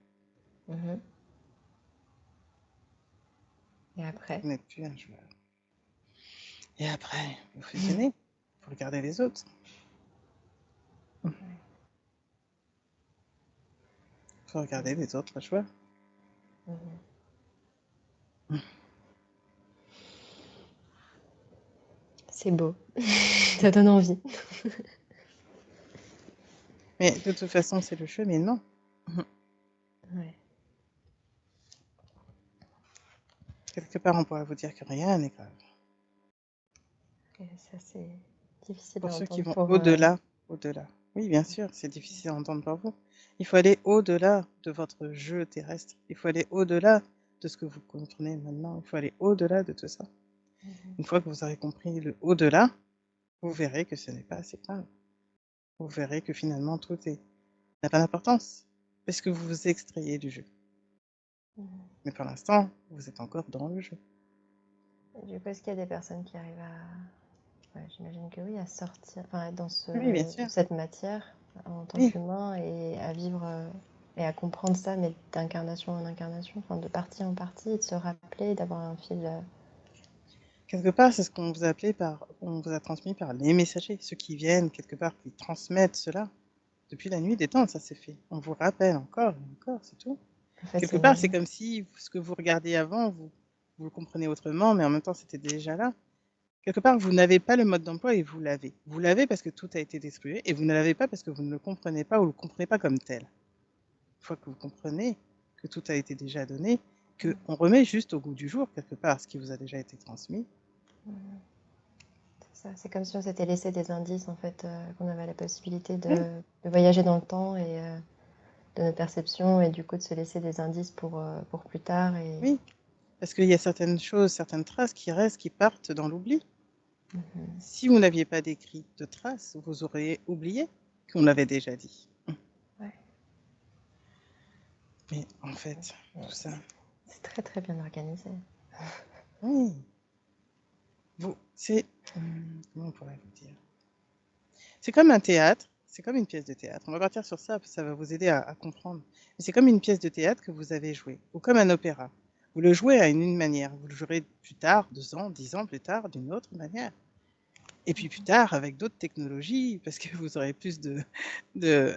Mhm. Et après, Vous n'êtes plus un joueur. Et après, vous fusionnez pour regarder les autres. Il faut regarder les autres joueurs. c'est beau. Ça donne envie. Mais de toute façon, c'est le cheminement. Ouais. Quelque part, on pourrait vous dire que rien n'est grave. Et ça, c'est difficile Pour à ceux qui entendre vont pour... au-delà, au-delà. Oui, bien sûr, c'est difficile à entendre pour vous. Il faut aller au-delà de votre jeu terrestre. Il faut aller au-delà de ce que vous comprenez maintenant. Il faut aller au-delà de tout ça. Une fois que vous aurez compris le au-delà, vous verrez que ce n'est pas assez grave. Vous verrez que finalement, tout n'a pas d'importance, parce que vous vous extrayez du jeu. Mais pour l'instant, vous êtes encore dans le jeu. Du coup, est-ce qu'il y a des personnes qui arrivent à... Ouais, j'imagine que oui, à sortir, enfin, être dans Oui, bien sûr. cette matière en tant Oui. qu'humain et à vivre et à comprendre ça, mais d'incarnation en incarnation, enfin de partie en partie, et de se rappeler, d'avoir un fil. Quelque part, c'est ce qu'on vous a appelé on vous a transmis par les messagers, ceux qui viennent quelque part, qui transmettent cela. Depuis la nuit des temps, ça s'est fait. On vous rappelle encore et encore, c'est tout. En fait, Quelque part, c'est comme si ce que vous regardiez avant, vous le comprenez autrement, mais en même temps, c'était déjà là. Quelque part, vous n'avez pas le mode d'emploi et vous l'avez. Vous l'avez parce que tout a été distribué et vous ne l'avez pas parce que vous ne le comprenez pas ou ne le comprenez pas comme tel. Une fois que vous comprenez que tout a été déjà donné, qu'on remet juste au goût du jour, quelque part, ce qui vous a déjà été transmis. C'est comme si on s'était laissé des indices, en fait, qu'on avait la possibilité de voyager dans le temps et de nos perceptions, et du coup de se laisser des indices pour plus tard. Et... Oui, parce qu'il y a certaines choses, certaines traces qui restent, qui partent dans l'oubli. Si vous n'aviez pas d'écrit de traces, vous auriez oublié qu'on l'avait déjà dit. Ouais. Mais en fait, Mais tout ça, c'est très très bien organisé. oui, c'est, comment on pourrait vous dire? C'est comme un théâtre, c'est comme une pièce de théâtre. On va partir sur ça, parce que ça va vous aider à comprendre. Mais c'est comme une pièce de théâtre que vous avez jouée, ou comme un opéra. Vous le jouez à une manière, vous le jouerez plus tard, 2 ans, 10 ans plus tard, d'une autre manière. Et puis plus tard, avec d'autres technologies, parce que vous aurez plus de, de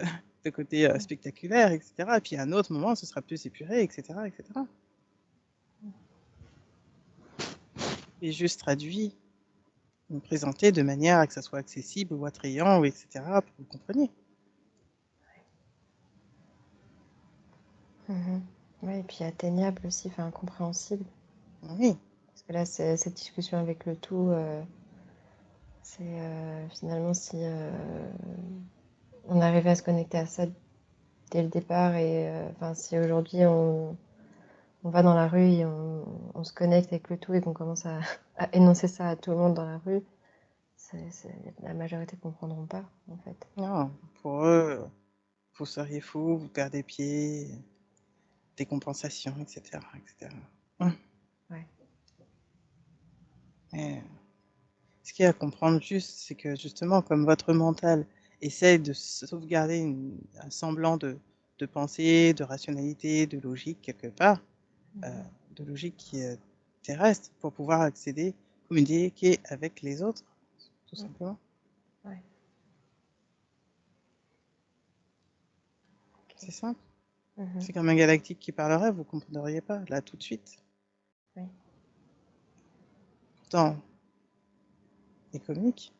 côté spectaculaire, etc. Et puis à un autre moment, ce sera plus épuré, etc., etc. Et juste traduit, présenté de manière à que ça soit accessible ou attrayant, ou etc., pour que vous compreniez. Oui, et puis atteignable aussi, enfin compréhensible. Oui, Parce que là, cette discussion avec le tout, c'est finalement si on arrivait à se connecter à ça dès le départ et enfin si aujourd'hui on va dans la rue et on se connecte avec le tout et qu'on commence à, à énoncer ça à tout le monde dans la rue, la majorité ne comprendront pas en fait. non, pour eux, vous seriez fou, vous perdez pied, des compensations, etc., etc. Ouais. Et ce qu'il y a à comprendre juste, c'est que justement, comme votre mental essaie de sauvegarder un semblant de pensée, de rationalité, de logique quelque part, de logique qui est terrestre, pour pouvoir accéder, communiquer avec les autres, tout simplement. Ouais. C'est simple. Mhm. C'est comme un galactique qui parlerait, vous ne comprendriez pas, là, tout de suite. Oui. Pourtant, il communique.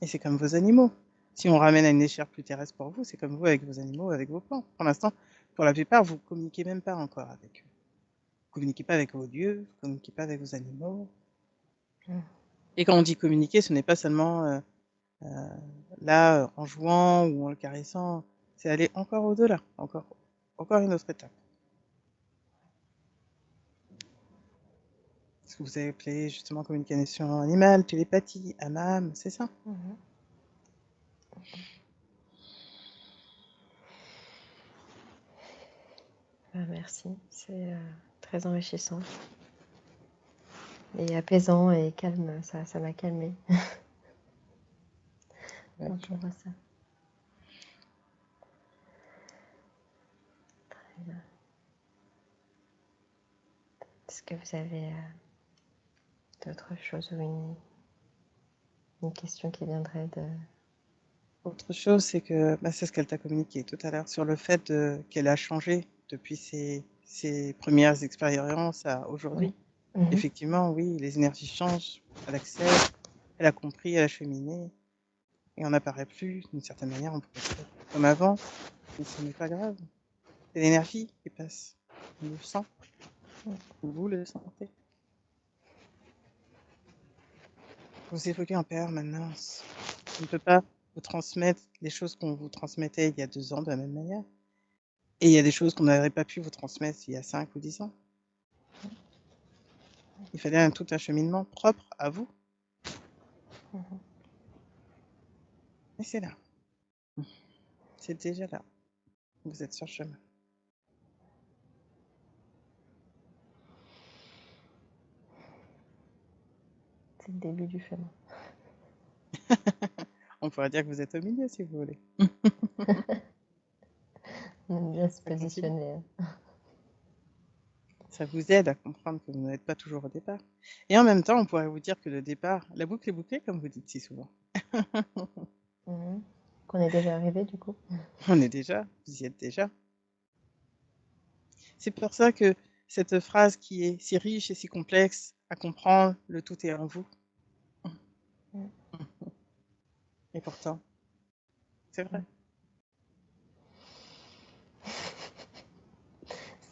Et c'est comme vos animaux. Si on ramène à une échelle plus terrestre pour vous, c'est comme vous avec vos animaux, avec vos plants. Pour l'instant, pour la plupart, vous ne communiquez même pas encore avec eux. Vous ne communiquez pas avec vos dieux, vous ne communiquez pas avec vos animaux. Et quand on dit communiquer, ce n'est pas seulement là, en jouant ou en le caressant, c'est aller encore au-delà, encore une autre étape. Ce que vous avez appelé justement communication animale, télépathie, âme, c'est ça. Merci, c'est très enrichissant et apaisant et calme, ça m'a calmé d'entendre ça. Très bien. Est-ce que vous avez d'autres choses ou une question qui viendrait de... Autre chose, c'est que c'est ce qu'elle t'a communiqué tout à l'heure sur le fait qu'elle a changé depuis ses premières expériences à aujourd'hui. Oui. Effectivement, oui, les énergies changent, elle accepte, elle a compris, elle a cheminé, et on n'apparaît plus d'une certaine manière, on pourrait dire comme avant, mais ce n'est pas grave. C'est l'énergie qui passe, on le sent, vous le sentez. Vous évoluez en permanence. On ne peut pas vous transmettre les choses qu'on vous transmettait il y a 2 ans de la même manière. Et il y a des choses qu'on n'aurait pas pu vous transmettre il y a 5 ou 10 ans. Il fallait tout un cheminement propre à vous. Et c'est là. C'est déjà là. Vous êtes sur le chemin. C'est le début du chemin. On pourrait dire que vous êtes au milieu si vous voulez. On aime bien se Ça continue. positionner. Ça vous aide à comprendre que vous n'êtes pas toujours au départ. Et en même temps, on pourrait vous dire que le départ, la boucle est bouclée, comme vous dites si souvent. Qu'on est déjà arrivé du coup. On est déjà, vous y êtes déjà. C'est pour ça que cette phrase qui est si riche et si complexe à comprendre, le tout est en vous. Et pourtant, c'est vrai.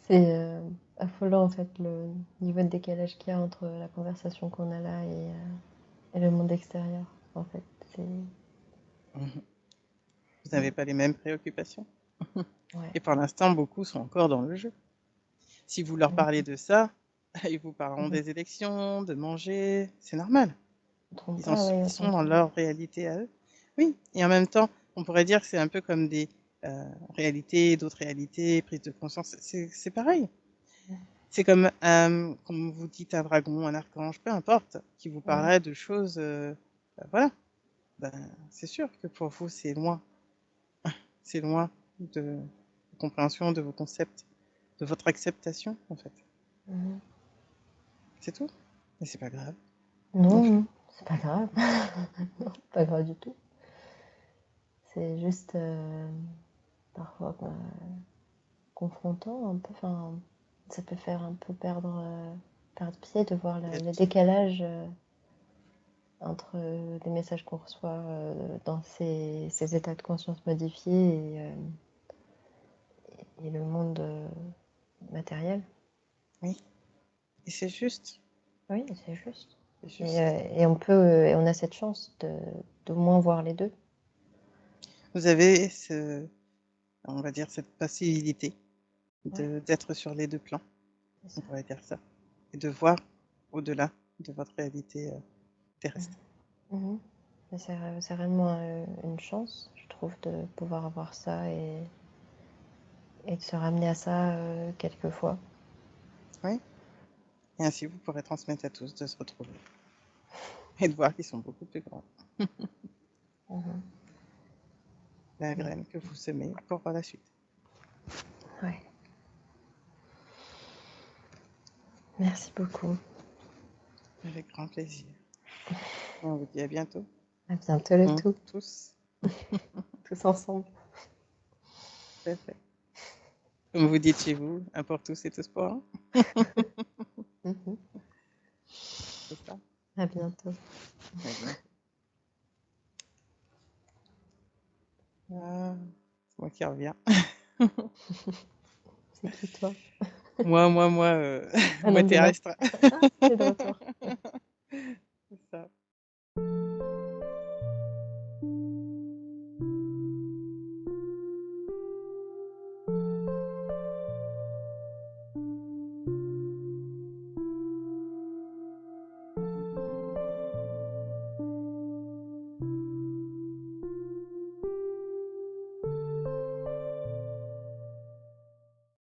C'est affolant en fait le niveau de décalage qu'il y a entre la conversation qu'on a là et le monde extérieur. En fait, c'est... Vous n'avez pas les mêmes préoccupations. Ouais. Et pour l'instant, beaucoup sont encore dans le jeu. Si vous leur parlez de ça, ils vous parleront des élections, de manger, c'est normal. On trompe Ils pas, ouais, sont dans leur réalité à eux. Oui, et en même temps, on pourrait dire que c'est un peu comme des réalité, d'autres réalités, prise de conscience, c'est pareil. C'est comme vous dites un dragon, un archange, peu importe, qui vous Mhm. parlerait de choses, voilà. Ben, c'est sûr que pour vous, c'est loin de compréhension de vos concepts, de votre acceptation, en fait. Mhm. C'est tout. Mais c'est pas grave. Non, Donc, non, c'est pas grave. Non, pas grave du tout. C'est juste parfois confrontant un peu. Enfin, ça peut faire un peu perdre pied de voir le décalage entre les messages qu'on reçoit dans ces états de conscience modifiés et le monde matériel. oui. Et c'est juste. Oui, c'est juste. C'est juste. Et on a cette chance de moins voir les deux. Vous avez on va dire, cette possibilité Ouais, d'être sur les deux plans, c'est on ça. pourrait dire ça, et de voir au-delà de votre réalité terrestre. Mhm. Mais c'est réellement une chance, je trouve, de pouvoir avoir ça et de se ramener à ça quelquefois. Oui. Et ainsi, vous pourrez transmettre à tous de se retrouver et de voir qu'ils sont beaucoup plus grands. Mhm. La graine que vous semez pour la suite. Ouais. Merci beaucoup. Avec grand plaisir. Et on vous dit à bientôt. À bientôt le tout, Tous. tous ensemble. Tout à fait. Comme vous dites chez vous, un pour tous et tous pour un. Mhm. C'est ça. À bientôt. À bientôt. Ah, c'est moi qui reviens. C'est qui toi? Moi, Ah moi non, mais non. terrestre. Ah, t'es de retour. C'est ça.